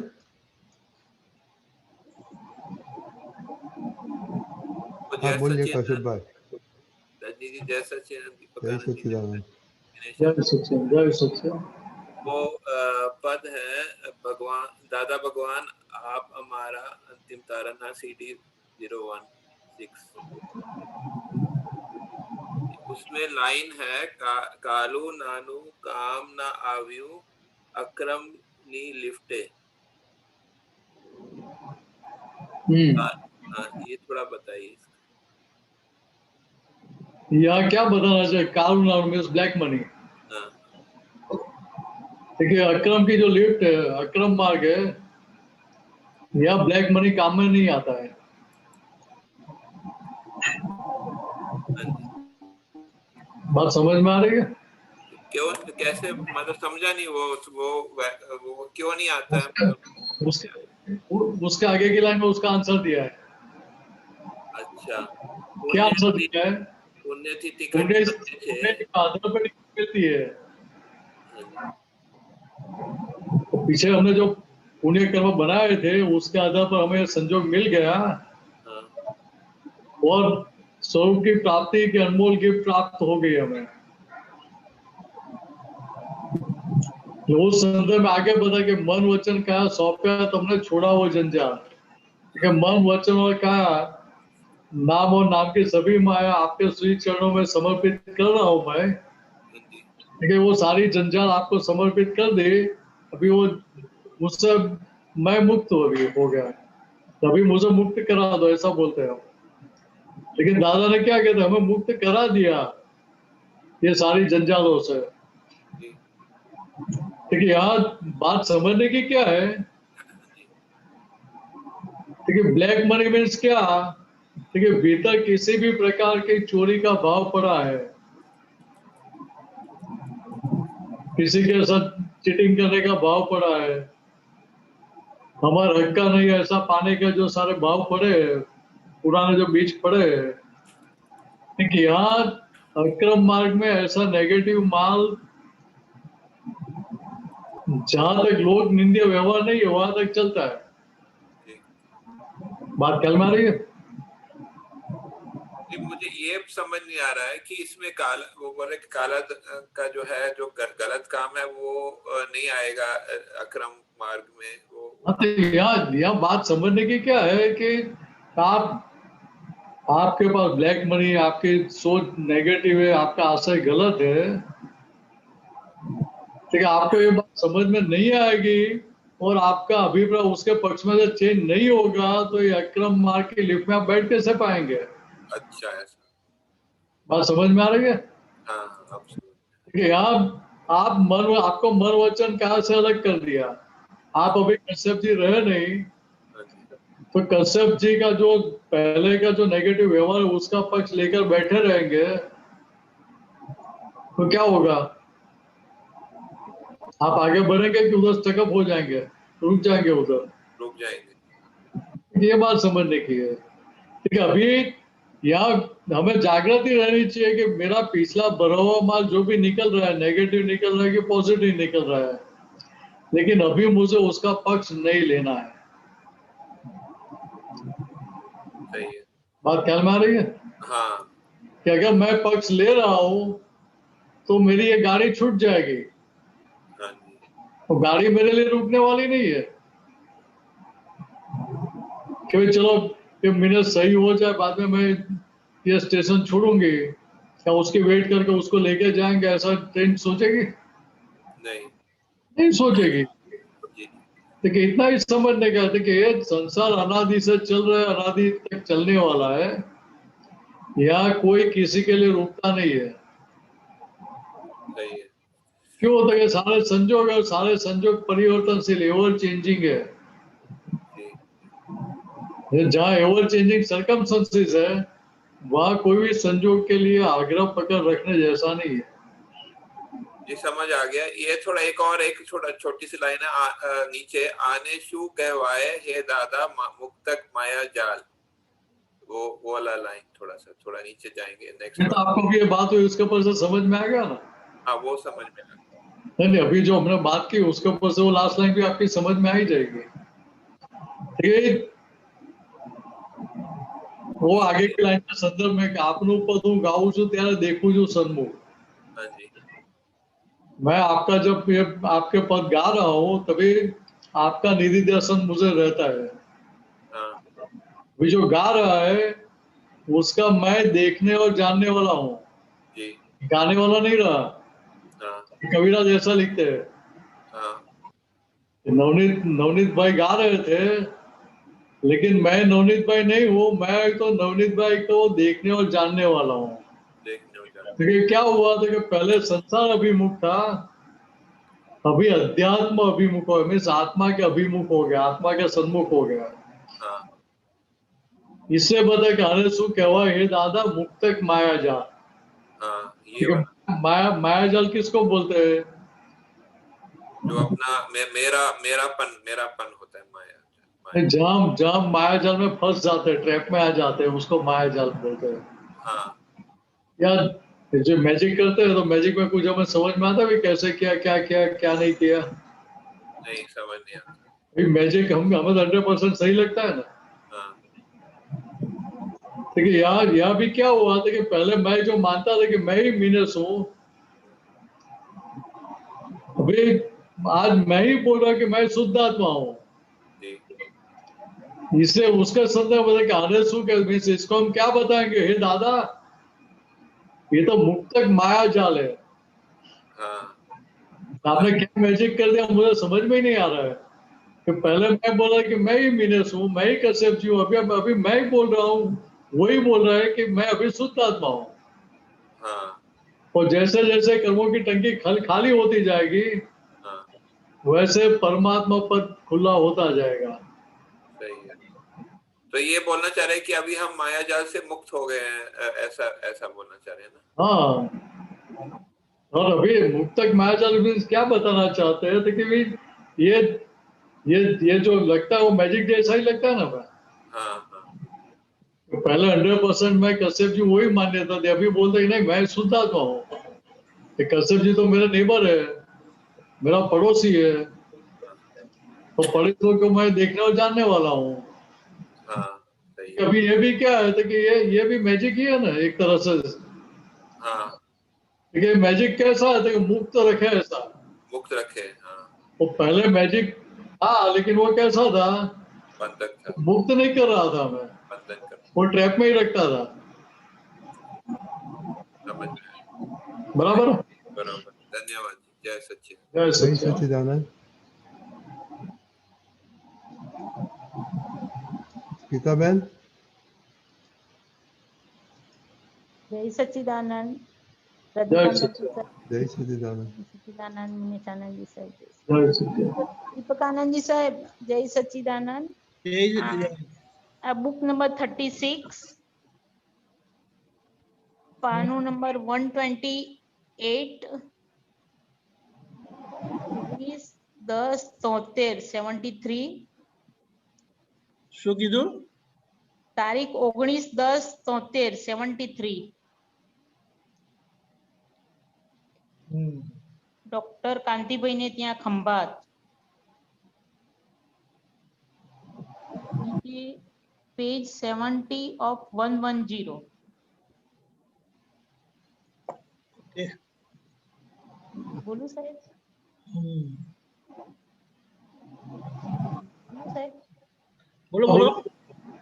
हाँ बोलिए कश्यप भाई। रजनी जी जय सच्चिदानंद। जय सच्चिदानंद। जय सच्चिदानंद। जय सच्चिदानंद। वो पद है भगवान दादा भगवान आप हमारा अंतिम तारना CD 016 उसमें लाइन है कालू नानू काम ना आव्यू अक्रम नी लिफ्टे। ये थोड़ा बताइए। यहाँ क्या बताना चाहिए? कालू नानू मीन्स ब्लैक मनी। देखिए अक्रम की जो लिफ्ट है, अक्रम मार्ग है, यह ब्लैक मनी काम में नहीं आता है। बात समझ में आ रही है? क्यों कैसे मतलब समझा नहीं। वो क्यों नहीं आता है? उसके आगे की लाइन में उसका आंसर दिया है। अच्छा क्या आंसर दिया है? पुण्यतिथि आधार पर मिलती है। तो पीछे हमने जो पुण्य कर्म बनाए थे उसके आधार पर हमें संजोग मिल गया और स्वरूप की प्राप्ति की अनमोल गिफ्ट प्राप्त हो गई हमें। तो उस संदर्भ में आगे बता के मन वचन कहा सौंपा तुमने छोड़ा वो जंजाल। मन वचन और कहा नाम और नाम की सभी माया आपके श्री चरणों में समर्पित कर रहा हूं मैं। ठीक है, वो सारी जंजाल आपको समर्पित कर दे। अभी वो मुझसे मैं मुक्त हो गया, तभी मुझे मुक्त करा दो, ऐसा बोलते हैं हम। लेकिन दादा ने क्या कहते हमें मुक्त करा दिया ये सारी जंजालों से। देखिए यहाँ बात समझने की क्या है? देखिए ब्लैक मनी मीन्स क्या? देखिए भीतर किसी भी प्रकार की चोरी का भाव पड़ा है, किसी के साथ चीटिंग करने का भाव पड़ा है, हमारा हक का नहीं ऐसा पाने का जो सारे भाव पड़े हैं, पुराने जो बीज पड़े हैं। देखिए यहाँ अक्रम मार्ग में ऐसा नेगेटिव माल जहां तक लोग निंदे व्यवहार नहीं है वहां तक चलता है। बात कल में आ रही है? मुझे ये समझ नहीं आ रहा है कि इसमें काला वो बोले काला का जो है जो गलत काम है वो नहीं आएगा अक्रम मार्ग में। वो यहाँ बात समझने की क्या है कि आपके पास ब्लैक मनी, आपकी सोच नेगेटिव है, आपका आशय गलत है। ठीक है, आपको ये बात समझ में नहीं आएगी और आपका अभिप्राय उसके पक्ष में से चेंज नहीं होगा तो ये अक्रम मार्ग की लिफ्ट में आप बैठ कैसे पाएंगे? अच्छा ऐसा बात समझ में आ रही है? हाँ ठीक है, आपको मन वचन कहाँ से अलग कर दिया? आप अभी कश्यप जी रहे नहीं, तो कश्यप जी का जो पहले का जो नेगेटिव व्यवहार है उसका पक्ष लेकर बैठे रहेंगे तो क्या होगा? आप आगे बढ़ेंगे कि उधर स्टकअप हो जाएंगे, रुक जाएंगे, उधर रुक जाएंगे। ये बात समझने की है। ठीक है, अभी यहाँ हमें जागृति रहनी चाहिए कि मेरा पिछला भरा हुआ माल जो भी निकल रहा है, नेगेटिव निकल रहा है कि पॉजिटिव निकल रहा है, लेकिन अभी मुझे उसका पक्ष नहीं लेना है। सही है। बात ख्याल में आ रही है? हाँ। कि अगर मैं पक्ष ले रहा हूं तो मेरी ये गाड़ी छूट जाएगी। तो गाड़ी मेरे लिए रुकने वाली नहीं है कि चलो ये मिनट सही हो जाए, बाद में मैं ये स्टेशन छोड़ूंगी या उसकी वेट करके उसको लेके जाएंगे, ऐसा ट्रेन सोचेगी? नहीं सोचेगी। देखिए इतना ही समझने का है कि ये संसार अनादि से चल रहा है, अनादि तक चलने वाला है। यहाँ कोई किसी के लिए रुकता नहीं है। सही है। क्यों होता है? सारे संजोग और सारे संजोग परिवर्तनशील, एवर चेंजिंग है। जहाँ एवर चेंजिंग सर्कमस्टेंसेस है, वहाँ कोई भी संजोग के लिए आग्रह पकड़ रखने जैसा नहीं है। ये समझ आ गया। ये थोड़ा एक और एक छोटी सी लाइन है नीचे, आने शू कहवाए हे दादा मुक्तक माया जाल, वो वाला लाइन थोड़ा नीचे जाएंगे नेक्स्ट। तो आपको भी ये बात हुई उसके ऊपर से समझ में आ गया ना? हाँ वो समझ में आ गया। नहीं, अभी जो हमने बात की उसके ऊपर से वो लास्ट लाइन भी आपकी समझ में आ ही जाएगी। ठीक, वो आगे की लाइन के संदर्भ में आपનું પદ હું ગાઉં છું ત્યારે देखूं છું सन्मुख। मैं आपका जब ये आपके पद गा रहा हूँ तभी आपका निधि दर्शन मुझे रहता है। जो गा रहा है उसका मैं देखने और जानने वाला हूँ, गाने वाला नहीं रहा। कबीरा जैसा लिखते हैं। नवनीत भाई गा रहे थे, लेकिन मैं नवनीत भाई नहीं हूँ। मैं तो नवनीत भाई को देखने और जानने वाला हूँ। देखिए क्या हुआ था कि पहले संसार अभिमुख था, अभी अध्यात्म अभिमुख हो, मीन्स आत्मा के अभिमुख हो गया, आत्मा के सन्मुख हो गया। इससे बता कि हरे शू कहवा हे दादा मुक्तक माया जाल। माया जाल किसको बोलते हैं? जो अपना मेरापन होता है माया। जहाँ माया जाल में फंस जाते हैं, ट्रैप में आ जाते हैं, उसको माया जाल बोलते हैं। या जो मैजिक करते हैं तो मैजिक में कुछ हमें समझ में आता है कैसे किया, क्या किया, क्या नहीं किया। नहीं समझ नहीं आता। मैजिक हमें 100% सही लगता है ना। देखिए यहाँ भी क्या हुआ था कि पहले मैं जो मानता था कि मैं ही मीनस हूँ, अभी आज मैं ही बोल रहा कि मैं शुद्ध आत्मा हूँ। इससे उसका संदर्भ बताया आने शू के मीन्स इसको हम क्या बताएंगे? हे दादा ये तो मुक्तक माया जाल है। आपने क्या मैजिक कर दिया मुझे समझ में ही नहीं आ रहा है। कि पहले मैं बोला कि मैं ही मीनस हूँ, मैं ही कश्यप जी हूँ, अभी मैं ही बोल रहा हूँ, वही बोल रहा है कि मैं अभी शुद्ध आत्मा हूँ। और जैसे जैसे कर्मों की टंकी खाली होती जाएगी वैसे परमात्मा पद खुला होता जाएगा। सही है। तो ये बोलना चाह रहे हैं कि अभी हम माया जाल से मुक्त हो गए हैं, ऐसा बोलना चाह रहे हैं ना? हाँ, और अभी मुक्तक माया जाल मीन्स क्या बताना चाहते हैं? तो कि ये जो लगता है वो मैजिक जैसा ही लगता है ना। तो पहले 100% मैं कश्यप जी वही मान्यता थी, अभी बोलते नहीं मैं शुद्ध आत्मा हूँ। कश्यप जी तो मेरे नेबर है, मेरा पड़ोसी है, तो पड़ोसियों को मैं देखने और जानने वाला हूँ। अभी ये भी क्या है तो कि ये भी मैजिक ही है ना एक तरह से। देखिए मैजिक कैसा है तो मुक्त रखे, ऐसा मुक्त रखे। वो पहले मैजिक था लेकिन वो कैसा था? बंधक था, मुक्त नहीं कर रहा था मैं, वो ट्रैप में ही रखता था। बराबर। धन्यवाद। जय सच्चिदानंद। जय सच्चिदानंद। गीता बहन। जय सच्चिदानंद। जय सच्चिदानंद। सच्चिदानंद मुनीषानंद जी साहब, दीपकानंद जी साहब, जय सच्चिदानंद। बुक नंबर 36, पानु नंबर 128, 19/10/73। શું કીધું? તારીખ 19/10/73। ડોક્ટર કાંતિભાઈ ને ત્યાં ખંભાત। Page 70 of 110। બોલું સાહેબ? બોલો બોલો।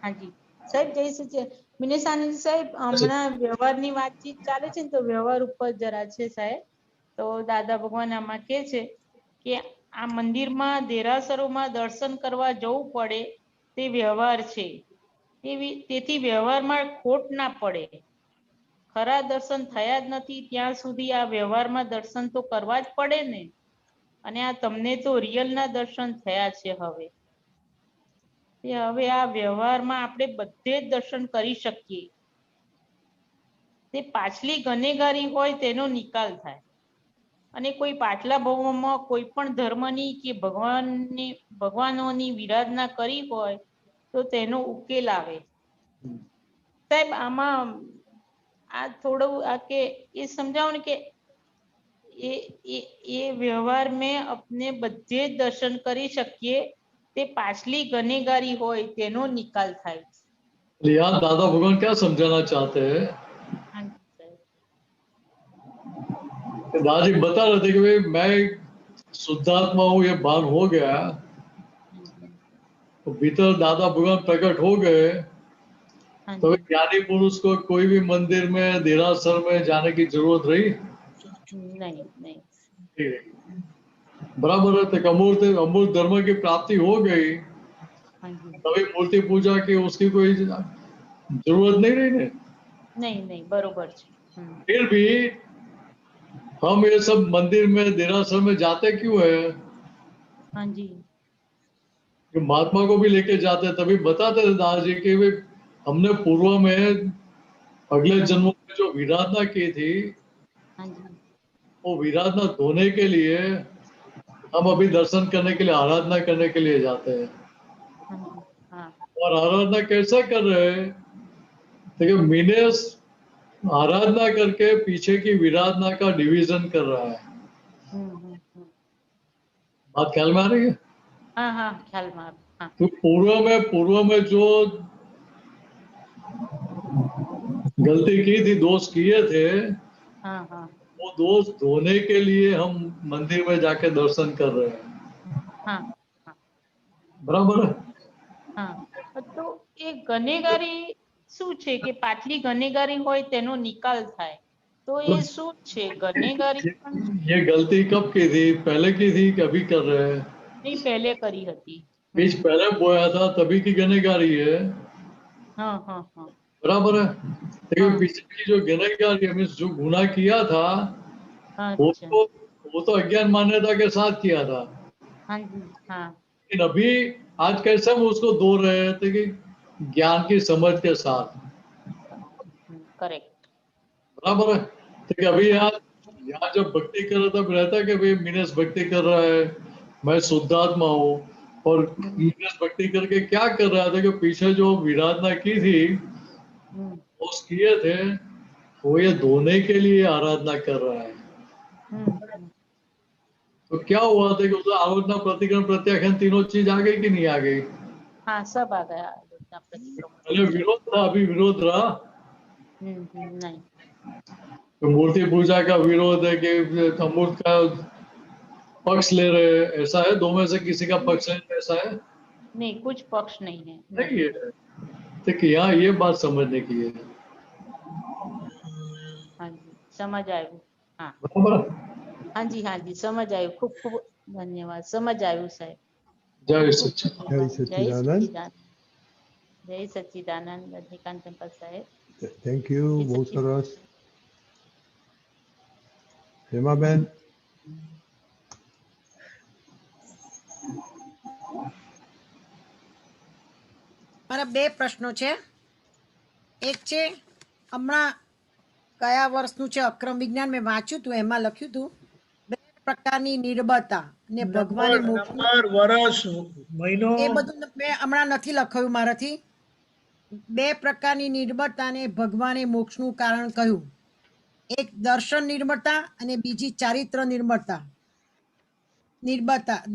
हाँ जी साहेब, जय सच्चिदानंद। मुनीषानंद साहेब, हमણાં વ્યવહારની વાતચીત ચાલે છે ને તો વ્યવહાર ઉપર જરા છે સાહેબ। તો દાદા ભગવાન આમાં કહે છે કે આ મંદિરમાં દેરાસરોમાં દર્શન કરવા જવું પડે તે વ્યવહાર છે, તેથી વ્યવહારમાં ખોટ ના પડે. ખરા દર્શન થયા જ નથી ત્યાં સુધી આ વ્યવહારમાં દર્શન તો કરવા જ પડે ને. અને આ તમને તો રિયલના દર્શન થયા છે હવે આ વ્યવહારમાં આપણે બધે જ દર્શન કરી શકીએ. તે પાછલી ગનેગારી હોય તેનો નિકાલ થાય. અને કોઈ પાછલા ભાવમાં કોઈ પણ ધર્મની કે ભગવાનોની વિરાધના કરી હોય તો તેનો ઉકેલ આવે. સાહેબ આમાં આ થોડું આ કે એ સમજાવો ને કે એ વ્યવહાર में अपने બધે જ દર્શન કરી શકીએ તે પાછલી ગનેગારી હોય તેનો નિકાલ થાય. यहाँ दादा भगवान क्या समझाना चाहते हैं? दादाजी बता रहे थे कि भाई मैं शुद्धात्मा हूँ, ये भान हो गया तो भीतर दादा भगवान प्रकट हो गए तो ज्ञानी पुरुष को कोई भी मंदिर में देरासर में जाने की जरूरत रही नहीं. बराबर है. तो अमूर्त धर्म की प्राप्ति हो गई तभी मूर्ति पूजा की उसकी कोई जरूरत नहीं रही ने. नहीं बरोबर. फिर भी हम ये सब मंदिर में देरासर में जाते क्यों है? हाँ जी. कि महात्मा को भी लेके जाते तभी बताते थे दादाजी कि भाई हमने पूर्व में अगले जन्मों में जो विराधना की थी वो विराधना धोने के लिए हम अभी दर्शन करने के लिए आराधना करने के लिए जाते हैं. और आराधना कैसा कर रहे हैं? देखिए मीनेस आराधना करके पीछे की विराधना का डिवीजन कर रहा है. बात ख्याल में आ रही है? हाँ ख्याल में आ रही है. तो पूर्व में जो गलती की थी, दोष किए थे, वो दोष धोने के लिए हम मंदिर में जाके दर्शन कर रहे हैं. बराबर है. તો એ ગનેગારી શું છે કે પાછલી ગનેગારી હોય તેનો નિકાલ થાય તો એ શું છે ગનેગારી? ये गलती कब की थी? पहले की थी कि अभी कर रहे हैं? नहीं पहले करी હતી. बीज पहले बोया था तभी की गनेगारी है. हाँ. बराबर है. लेकिन पीछे की जो गनेगारी है मीन्स जो गुनाह किया था वो तो अज्ञान मान्यता के साथ किया था. लेकिन अभी आज कैसे हम उसको धो रहे थे कि ज्ञान की समझ के साथ. करेक्ट. बराबर है. तो अभी यहाँ जब भक्ति कर रहा तब रहता कि भाई मीनेस भक्ति कर रहा है, मैं शुद्धात्मा हूँ. और मीनेस भक्ति करके क्या कर रहा था कि पीछे जो विराधना की थी वो किए थे वो ये धोने के लिए आराधना कर रहा है. तो क्या हुआ था कि उस आराधना प्रतिक्रमण प्रत्याख्यान तीनों चीज आ गई कि नहीं आ गई? हाँ सब आ गया. पहले विरोध था अभी विरोध रहा नहीं. तो मूर्ति पूजा का विरोध है कि अमूर्त का पक्ष ले रहे हैं, ऐसा है? दो में से किसी का पक्ष है ऐसा है? नहीं कुछ पक्ष नहीं है. नहीं है. तो यहाँ ये बात समझने की है. हाँ जी समझ आयु. हाँ हाँ जी समझ आयु. खूब खूब धन्यवाद. समझ आयु साहेब. जय सच्चिदानंद. जय सच्चिदानंद. रजनीकांत टेम्पल साहेब. Thank you. बहुत सरस. हेमाबेन. મારા બે પ્રશ્નો છે. એક છે હમણાં કયા વર્ષનું છે અક્રમ વિજ્ઞાન મેં વાંચ્યું હતું એમાં લખ્યું હતું બે પ્રકારની નિર્બળતા ને ભગવાન વર્ષ મહિનો એ બધું મેં હમણાં નથી લખાયું મારાથી. બે પ્રકારની નિર્બળતા ને ભગવાને મોક્ષનું કારણ કહ્યું. એક દર્શન નિર્બળતા અને બીજી ચારિત્ર નિર્બળતા.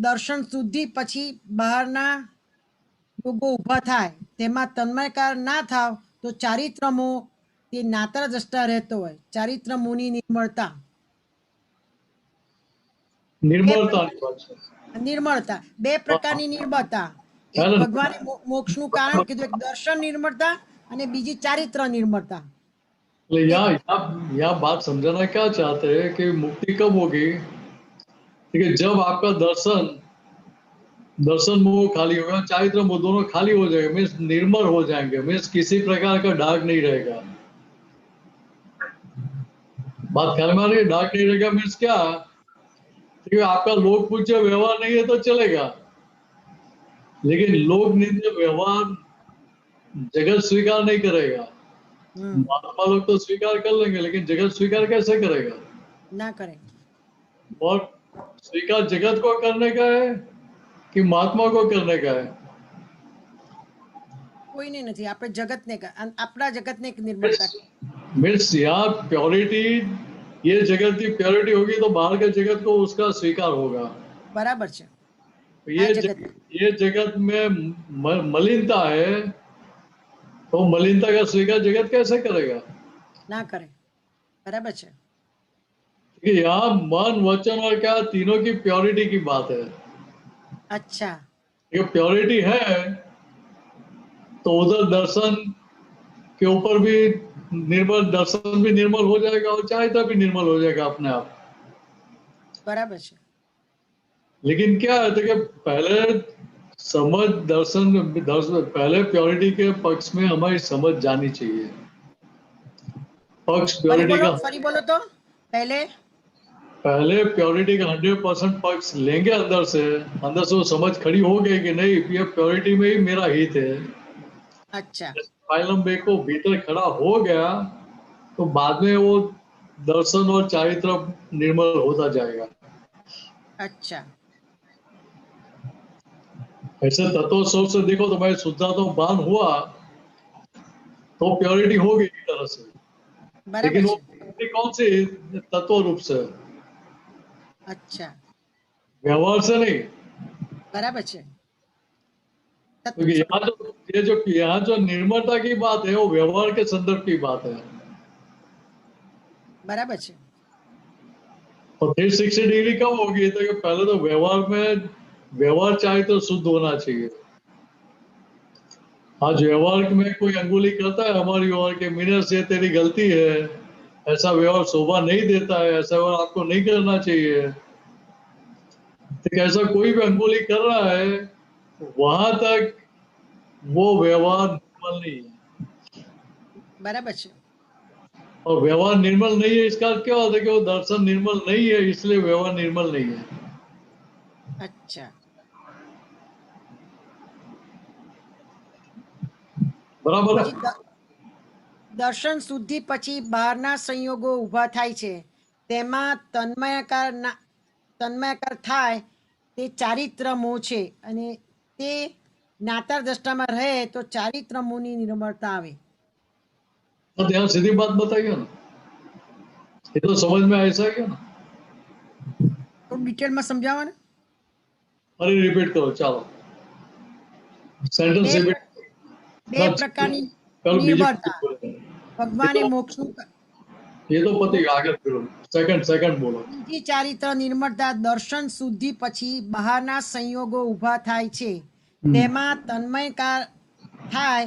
દર્શન શુદ્ધિ પછી બહારના યોગો ઊભા થાય તેમાં તન્મયકાર ના થાવ તો ચારિત્રમો તે નાતર દ્રષ્ટા રહેતો હોય. ચારિત્ર મુનિ નિર્મળતા. બે પ્રકારની નિર્મળતા. એક ભગવાને મોક્ષનું કારણ કીધું, એક દર્શન નિર્મળતા અને બીજી ચારિત્ર નિર્મળતા. यहाँ बात समझाना क्या चाहते हैं कि मुक्ति कब होगी? ठीक है, जब आपका दर्शन मोह खाली होगा, चारित्र मोह दोनों खाली हो जाएगा, मीन्स निर्मल हो जाएंगे, मीन्स किसी प्रकार का दाग नहीं रहेगा। बात ख्याल में आ रही है? दाग नहीं रहेगा मीन्स क्या? ठीक है, आपका लोक पूज्य व्यवहार नहीं है तो चलेगा, लेकिन लोक निंद्य व्यवहार जगत स्वीकार नहीं करेगा। महात्मा लोग तो स्वीकार कर लेंगे, लेकिन जगत स्वीकार कैसे करेगा? ना करे। और स्वीकार जगत को करने का है कि महात्मा को करने का है? कोई नहीं, આપણે જગતને આપણા જગતને નિર્મળતા मीन्स यहाँ प्योरिटी, ये जगत की प्योरिटी होगी तो बाहर के जगत को उसका स्वीकार होगा। बराबर છે। ये जगत में मलिनता है तो मलिनता का स्वीकार जगत कैसे करेगा? ना करे। बराबर છે। यहाँ मन वचन और क्या तीनों की प्योरिटी की बात है। अच्छा, ये प्योरिटी है तो उधर दर्शन के ऊपर भी निर्मल, दर्शन भी निर्मल हो जाएगा और चाहता भी निर्मल हो जाएगा अपने आप। बराबर છે। लेकिन क्या है तो कि पहले समझ दर्शन पहले प्योरिटी के पक्ष में हमारी समझ जानी चाहिए। पक्ष प्योरिटी का फरी बोलो तो पहले प्योरिटी का 100% पक्ष लेंगे, अंदर से वो समझ खड़ी हो गई कि नहीं ये प्योरिटी में ही मेरा हित है। अच्छा, फाइलम बे को भीतर खड़ा हो गया तो बाद में वो दर्शन और चारित्र निर्मल होता जाएगा। अच्छा, ऐसे तत्व सोच से देखो तो मैं शुद्धात्मा तो बान हुआ तो प्योरिटी हो गई एक तरह से, लेकिन वो प्योरिटी कौन सी? तत्व रूप से। अच्छा, व्यवहार से नहीं। बराबर है। क्योंकि यहाँ जो निर्मलता की बात है वो व्यवहार के संदर्भ की बात है। बराबर है। और 360 डिग्री कब होगी? तो पहले तो व्यवहार चाहे तो शुद्ध होना चाहिए। आज व्यवहार में कोई अंगुली करता है हमारी ओर के मिनट से तेरी गलती है, ऐसा व्यवहार शोभा नहीं देता है, ऐसा व्यवहार आपको नहीं करना चाहिए, तो ऐसा कोई भी अंगुली कर रहा है वहां तक वो व्यवहार निर्मल नहीं है। बराबर है। और व्यवहार निर्मल नहीं है इसका क्या होता है कि वो दर्शन निर्मल नहीं है, इसलिए व्यवहार निर्मल नहीं है। अच्छा, बराबर है। દર્શન શુદ્ધિ પછી બહારના સંયોગો ઊભા થાય છે તેમાં તન્મયાકાર થાય તે ચારિત્ર મોહ છે અને તે જ્ઞાતા દ્રષ્ટામાં રહે તો ચારિત્ર મોહની નિર્મળતા આવે। तो यहाँ सीधी बात बताइए ना, ये तो समझ में ऐसा क्या ना? तो डिटेल में समझावा ना। अरे रिपीट करो, चलो सेंटेंस रिपीट। બે પ્રકારની નિર્ભરતા ભગવાને મોક્ષનું ये तो पति आगे फिरो सेकंड बोलो। બીજી ચારિત્ર નિર્મળતા દર્શન શુદ્ધિ પછી બહારના સંયોગો ઊભા થાય છે તેમાં તન્મયકાર થાય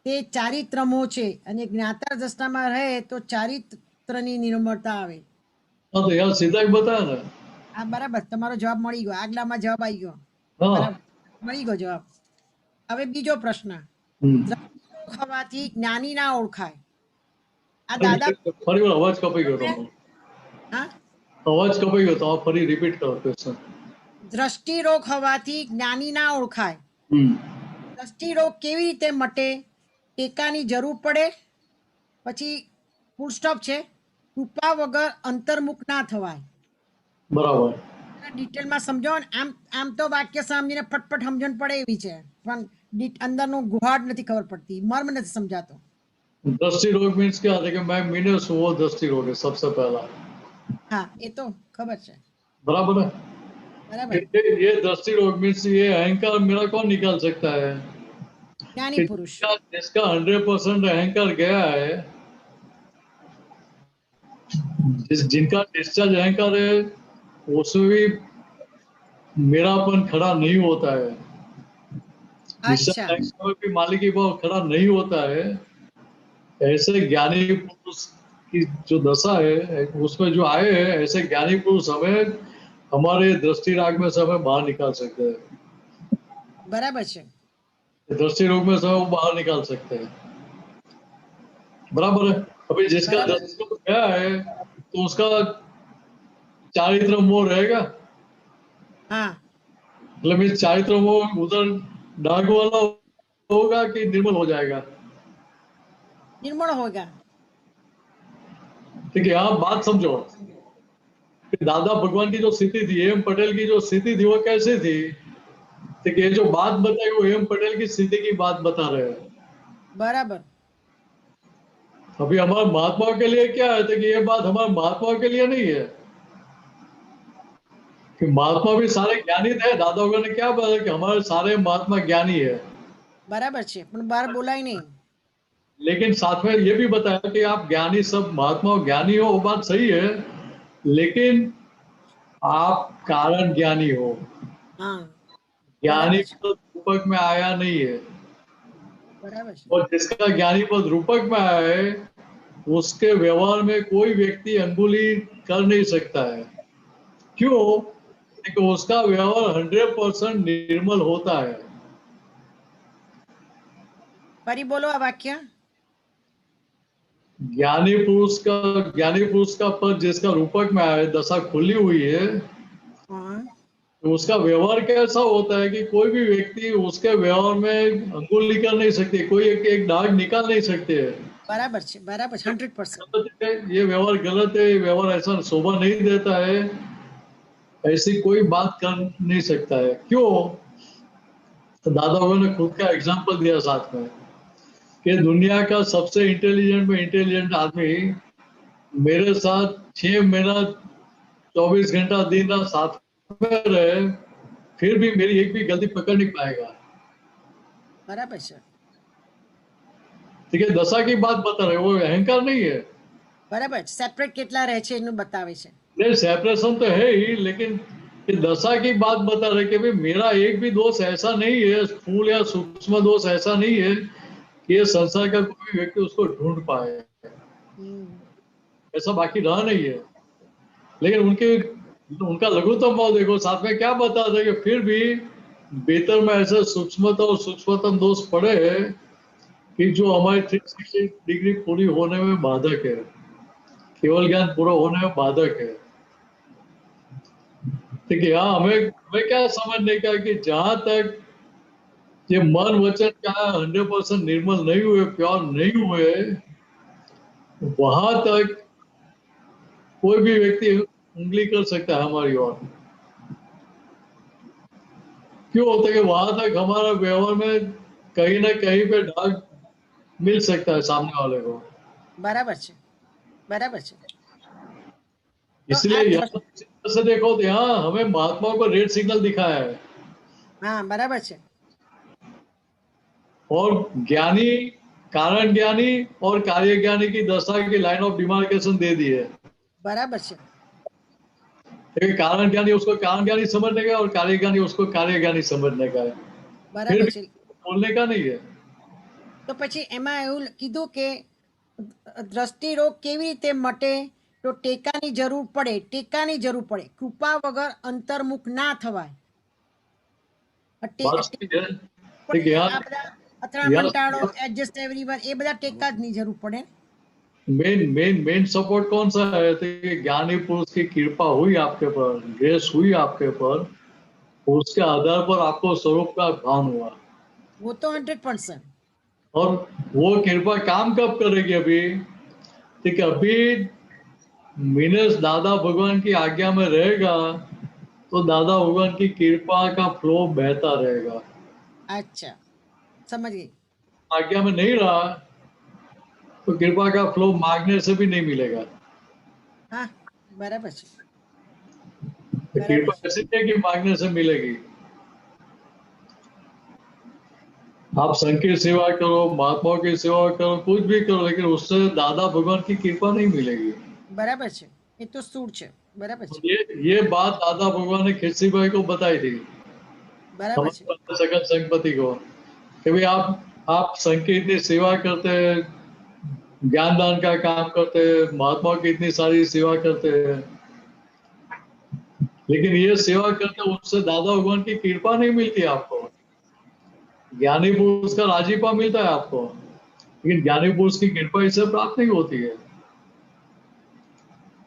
તે ચારિત્ર મોહ છે અને જ્ઞાતા દ્રષ્ટામાં રહે તો ચારિત્રની નિર્મળતા આવે। हाँ तो यार सीधा ही बताया ना। આ બરાબર, તમારો જવાબ મળી ગયો, આગલામાં જવાબ આવી ગયો। બરાબર, મળી ગયો જવાબ। હવે બીજો પ્રશ્ન, ખવાથી જ્ઞાની ના ઓળખાય। આ દાદા ફરી વાર અવાજ કપાઈ ગયો તમારો। હા, અવાજ કપાઈ ગયો તો આપ ફરી રિપીટ કરો ક્વેશ્ચન। દ્રષ્ટિ રોગ હોવાથી જ્ઞાની ના ઓળખાય। દ્રષ્ટિ રોગ કેવી રીતે મટે? ટેકાની જરૂર પડે, પછી ફૂલ સ્ટોપ છે, કૃપા વગર અંતર્મુખ ના થવાય। બરાબર, ડિટેલમાં સમજો ને। આમ તો વાક્ય સમજીને ફટફટ સમજણ પડે એવી છે, પણ અંદરનો ગુહાડ નથી ખબર પડતી, મર્મ નથી સમજાતો। दृष्टि रोग मीन्स क्या है कि मैं मीनस वो दृष्टि रोग है सबसे पहला। हाँ, ये तो खबर है। बराबर है। बराबर। ये दृष्टि रोग मीन्स ये अहंकार मेरा कौन निकाल सकता है? ज्ञानी पुरुष। जिसका 100% अहंकार गया है, जिनका डिस्चार्ज अहंकार है उसमें भी मेरापन खड़ा नहीं होता है। अच्छा, भी मालिकी भाव खड़ा नहीं होता है। ऐसे ज्ञानी पुरुष की जो दशा है उसमें जो आए हैं, ऐसे ज्ञानी पुरुष हमें हमारे दृष्टि राग में से हमें बाहर निकाल सकते हैं। बराबर है। दृष्टि रोग में से वो बाहर निकाल सकते हैं। बराबर है। अभी जिसका दृष्टि रोग क्या है तो उसका चारित्र मोह रहेगा। हाँ। मतलब इस चारित्र मोह उधर डाग वाला होगा कि निर्मल हो जाएगा? निर्मल होगा। ठीक है, आप बात समझो। दादा भगवान की जो स्थिति थी, एम पटेल की जो स्थिति थी, वो कैसे थी? ठीक है, जो बात बताई वो एम पटेल की स्थिति की बात बता रहे हैं। बराबर। अभी हमारे महात्मा के लिए क्या है कि ये बात हमारे महात्मा के लिए नहीं है कि महात्मा भी सारे ज्ञानी थे। दादा ने क्या बताया कि हमारे सारे महात्मा ज्ञानी है। बराबर है, पर बार बोला ही नहीं। लेकिन साथ में ये भी बताया कि आप ज्ञानी, सब महात्मा ज्ञानी हो, वो बात सही है, लेकिन आप कारण ज्ञानी हो। हाँ। ज्ञानी पद रूपक में आया नहीं है। बराबर। और जिसका ज्ञानी पद रूपक में आया है उसके व्यवहार में कोई व्यक्ति अंगुली कर नहीं सकता है। क्यों? क्योंकि उसका व्यवहार 100% निर्मल होता है। फरी बोलो आ वाक्य। ज्ञानी पुरुष का पद जिसका रूपक में आया है, दशा खुली हुई है, तो उसका व्यवहार कैसा होता है कि कोई भी व्यक्ति उसके व्यवहार में अंगुली कर नहीं सकती, कोई एक दाग निकाल नहीं सकते है। बराबर 100%। ये व्यवहार गलत है, ये व्यवहार ऐसा शोभा नहीं देता है, ऐसी कोई बात कर नहीं सकता है। क्यों? तो दादा ने खुद का एग्जांपल दिया साथ में कि दुनिया का सबसे इंटेलिजेंट आदमी मेरे साथ 6 महीना 24 घंटा दिन रात साथ में रहे, फिर भी मेरी एक भी गलती पकड़ नहीं पाएगा। बराबर है। ठीक है, दशा की बात बता रहे, वो अहंकार नहीं है। बराबर। सेपरेट કેટલા રહે છે એનું बतावे છે। नहीं, सेपरेशन तो है ही, लेकिन ये दशा की बात बता रहे कि भाई मेरा एक भी दोष ऐसा नहीं है, स्थूल या सूक्ष्म दोष ऐसा नहीं है कि ये संसार का कोई व्यक्ति उसको ढूंढ पाए, ऐसा बाकी रहा नहीं है। लेकिन उनका लघुत्तम भाव देखो, साथ में क्या बता रहे कि फिर भी भीतर में ऐसे सूक्ष्मता और सूक्ष्मतम दोष पड़े हैं कि जो हमारी 360 डिग्री पूरी होने में बाधक है, केवल ज्ञान पूरा होने में बाधक है। ठीक है, हाँ, हमें क्या समझने का कि जहां तक ये मन वचन का 100% निर्मल नहीं हुए, प्योर नहीं हुए, वहां तक कोई भी व्यक्ति उंगली कर सकता है हमारी ओर। क्यों होता है कि वहां तक हमारा व्यवहार में कहीं ना कहीं पे दाग मिल सकता है सामने वाले को। बराबर है। बराबर है। इसलिए यहाँ से देखो तो यहाँ हमें महात्माओं को रेड सिग्नल दिखाया है। हाँ, बराबर है। और ज्ञानी, कारण ज्ञानी और कार्य ज्ञानी की दशा की लाइन ऑफ डिमार्केशन दे दी है। बराबर है। कारण ज्ञानी उसको कारण ज्ञानी समझने का और कार्य ज्ञानी उसको कार्य ज्ञानी समझने का है। बराबर है। बोलने का नहीं है। तो પછી એમાં એવું કીધું કે દ્રષ્ટિ રોગ કેવી રીતે મટે? તો ટેકાની જરૂર પડે, કૃપા વગર અંતર્મુખ ના થવાય। અથડામણ ટાળો, એડજસ્ટ એવરીવન, એ બધા ટેકા જ ની જરૂર પડે। मेन सपोर्ट कौन सा है? तो ज्ञानी पुरुष की कृपा हुई आपके पर, ग्रेस हुई आपके पर, उसके आधार पर आपको स्वरूप का भान हुआ, वो तो 100%। और वो कृपा काम कब करेगी? अभी ठीक है, अभी मीनस दादा भगवान की आज्ञा में रहेगा तो दादा भगवान की कृपा का फ्लो बहता रहेगा। अच्छा, समझ गई। आज्ञा में नहीं रहा तो कृपा का फ्लो मांगने से भी नहीं मिलेगा। हाँ, बराबर है। तो कृपा ऐसी है कि मांगने से मिलेगी। आप संघ की सेवा करो, महात्माओं की सेवा करो, कुछ भी करो, लेकिन उससे दादा भगवान की कृपा नहीं मिलेगी। बराबर है, ये तो सूट है। बराबर है। ये बात दादा भगवान ने खिस्सी भाई को बताई थी, बराबर है, सकल संघपति को, कि भाई आप संघ की इतनी सेवा करते हैं, ज्ञान दान का काम करते हैं, महात्माओं की इतनी सारी सेवा करते हैं, लेकिन ये सेवा करते उससे दादा भगवान की कृपा नहीं मिलती आपको। ज्ञानी पुरुष का राजीपा मिलता है आपको, लेकिन ज्ञानी पुरुष की कृपा इससे प्राप्त नहीं होती है।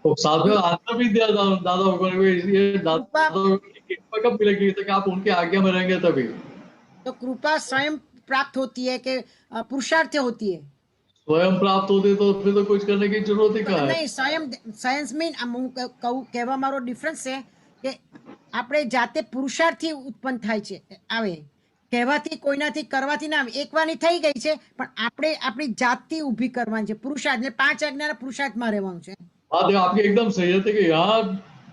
तो साथ में आज्ञा भी दिया दादा भगवान को, ये दादा भगवान की कृपा कब मिलेगी? तक आप उनकी आज्ञा में रहेंगे तभी। तो कृपा स्वयं प्राप्त होती है कि पुरुषार्थ होती है? स्वयं प्राप्त होती तो फिर तो कुछ करने की जरूरत ही कहाँ है? नहीं, स्वयं सायન્સ મીન કહેવા મારો ડિફરન્સ છે કે આપણે જાતે પુરુષાર્થથી ઉત્પન્ન થાય છે, આવે કહેવાથી કોઈનાથી કરવાથી ના આવે, એકવારની થઈ ગઈ છે પણ આપણે આપણી જાતથી ઊભી કરવાની છે પુરુષાર્થ, ને 5 આજ્ઞાના પુરુષાર્થમાં રહેવાનું છે। बात आपकी एकदम सही है कि यहाँ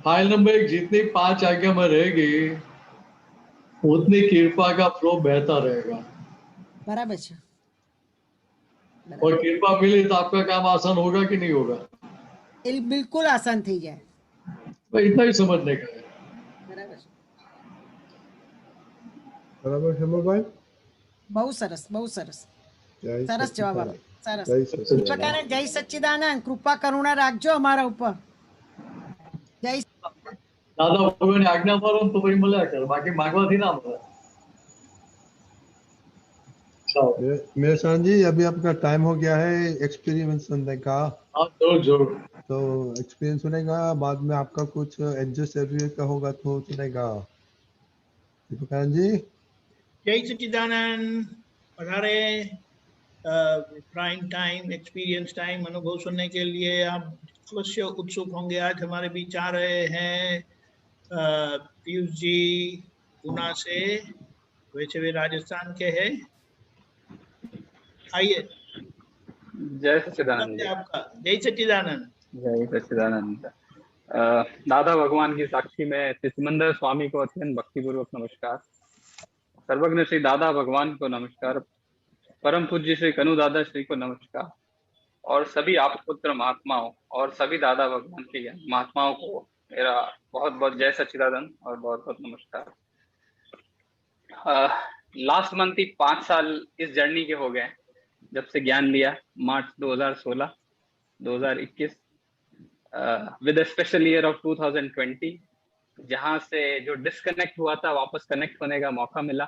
फाइल नंबर 1 जितनी 5 आज्ञा में रहेगी उतनी कृपा का फ्लो बहता रहेगा। बराबर है। और कृपा मिली तो आपका काम आसान होगा कि नहीं होगा? बिल्कुल आसान थी जाए, इतना ही समझने का है। बराबर हेमलभाई, बहुत सरस, बहुत सरस, सरस जवाब आप, सरस। जय प्रकार जय सच्चिदानंद, कृपा करुणा राखजो हमारा ऊपर। जय दादा भगवान आज्ञा मारो तो भाई મળ્યા કર, बाकी मांगवाથી ना મળે। मेहसान जी, अभी आपका टाइम हो गया है एक्सपीरियंस सुनने का। जरूर। तो एक्सपीरियंस सुनेगा, बाद में आपका कुछ एडजस्ट एवरीवेयर का होगा तो सुनेगा। दीपकानंद जी, जय सच्चिदानंद, पधारे। प्राइम टाइम, एक्सपीरियंस टाइम, अनुभव सुनने के लिए आप अवश्य उत्सुक होंगे। आज हमारे बीच आ रहे हैं पीयूष जी पूना से, वैसे वे राजस्थान के हैं। आइए। जय सच्चिदानंद। आपका जय सच्चिदानंद। जय सच्चिदानंद। दादा भगवान की साक्षी में सिमंदर स्वामी को अत्यंत भक्तिपूर्वक नमस्कार। सर्वज्ञ श्री दादा भगवान को नमस्कार। परम पूज्य श्री कनु दादा श्री को नमस्कार। और सभी आप पुत्र महात्माओं और सभी दादा भगवान के महात्माओं को मेरा बहुत बहुत जय सच्चिदानंद और बहुत बहुत नमस्कार। लास्ट मंथ ही 5 साल इस जर्नी के हो गए जब से ज्ञान लिया, मार्च 2021 with a special year of 2020, जहां से जो डिस्कनेक्ट हुआ था वापस कनेक्ट होने का मौका मिला।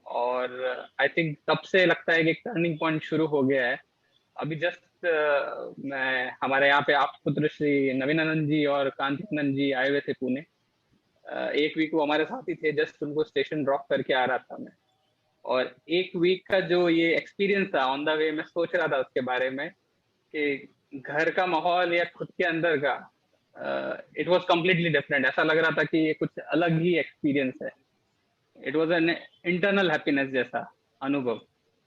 और आई थिंक तब से लगता है कि एक टर्निंग पॉइंट शुरू हो गया है। अभी जस्ट मैं हमारे यहाँ पे आप पुत्र श्री नवीनानंद जी और कांतिनंद जी आए हुए थे पुणे। एक वीक वो हमारे साथ ही थे, जस्ट उनको स्टेशन ड्रॉप करके आ रहा था मैं। और एक वीक का जो ये एक्सपीरियंस था ऑन द वे, मैं सोच रहा था उसके बारे में कि घर का माहौल या खुद के अंदर का इट वाज कम्प्लीटली डिफरेंट। ऐसा लग रहा था कि ये कुछ अलग ही एक्सपीरियंस है। It was an internal happiness जैसा अनुभव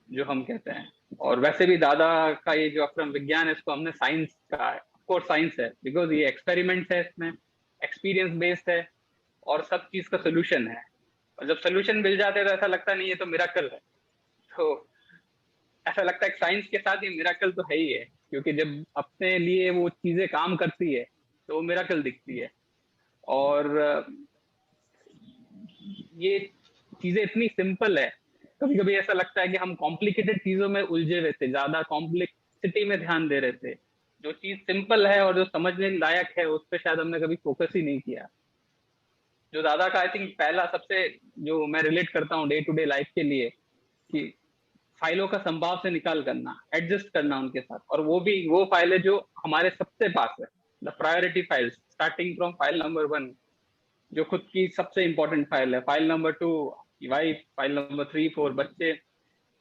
जो हम कहते हैं। और वैसे भी दादा का ये जो अक्रम विज्ञान है इसको हमने साइंस का, ऑफकोर्स साइंस है बिकॉज ये एक्सपेरिमेंट है, इसमें एक्सपीरियंस बेस्ड है और सब चीज का सोल्यूशन है। और जब सोल्यूशन मिल जाते हैं तो ऐसा लगता नहीं ये तो मिरेकल है। तो ऐसा लगता है साइंस के साथ ये मिरेकल तो है ही है, क्योंकि जब अपने लिए वो चीजें काम करती है तो वो मिरेकल दिखती है। और ये चीजें इतनी सिंपल है, कभी कभी ऐसा लगता है कि हम कॉम्प्लिकेटेड चीजों में उलझे हुए थे, ज्यादा कॉम्प्लेक्सिटी में ध्यान दे रहे थे। जो चीज सिंपल है और जो समझने लायक है उस पर शायद हमने कभी फोकस ही नहीं किया। जो दादा का आई थिंक पहला सबसे जो मैं रिलेट करता हूँ डे टू डे लाइफ के लिए, कि फाइलों का संभाव से निकाल करना, एडजस्ट करना उनके साथ। और वो भी वो फाइल है जो हमारे सबसे पास है, the priority files, starting from file number 1 जो खुद की सबसे इंपॉर्टेंट फाइल है, file number 2 wife, file number 3 4 बच्चे।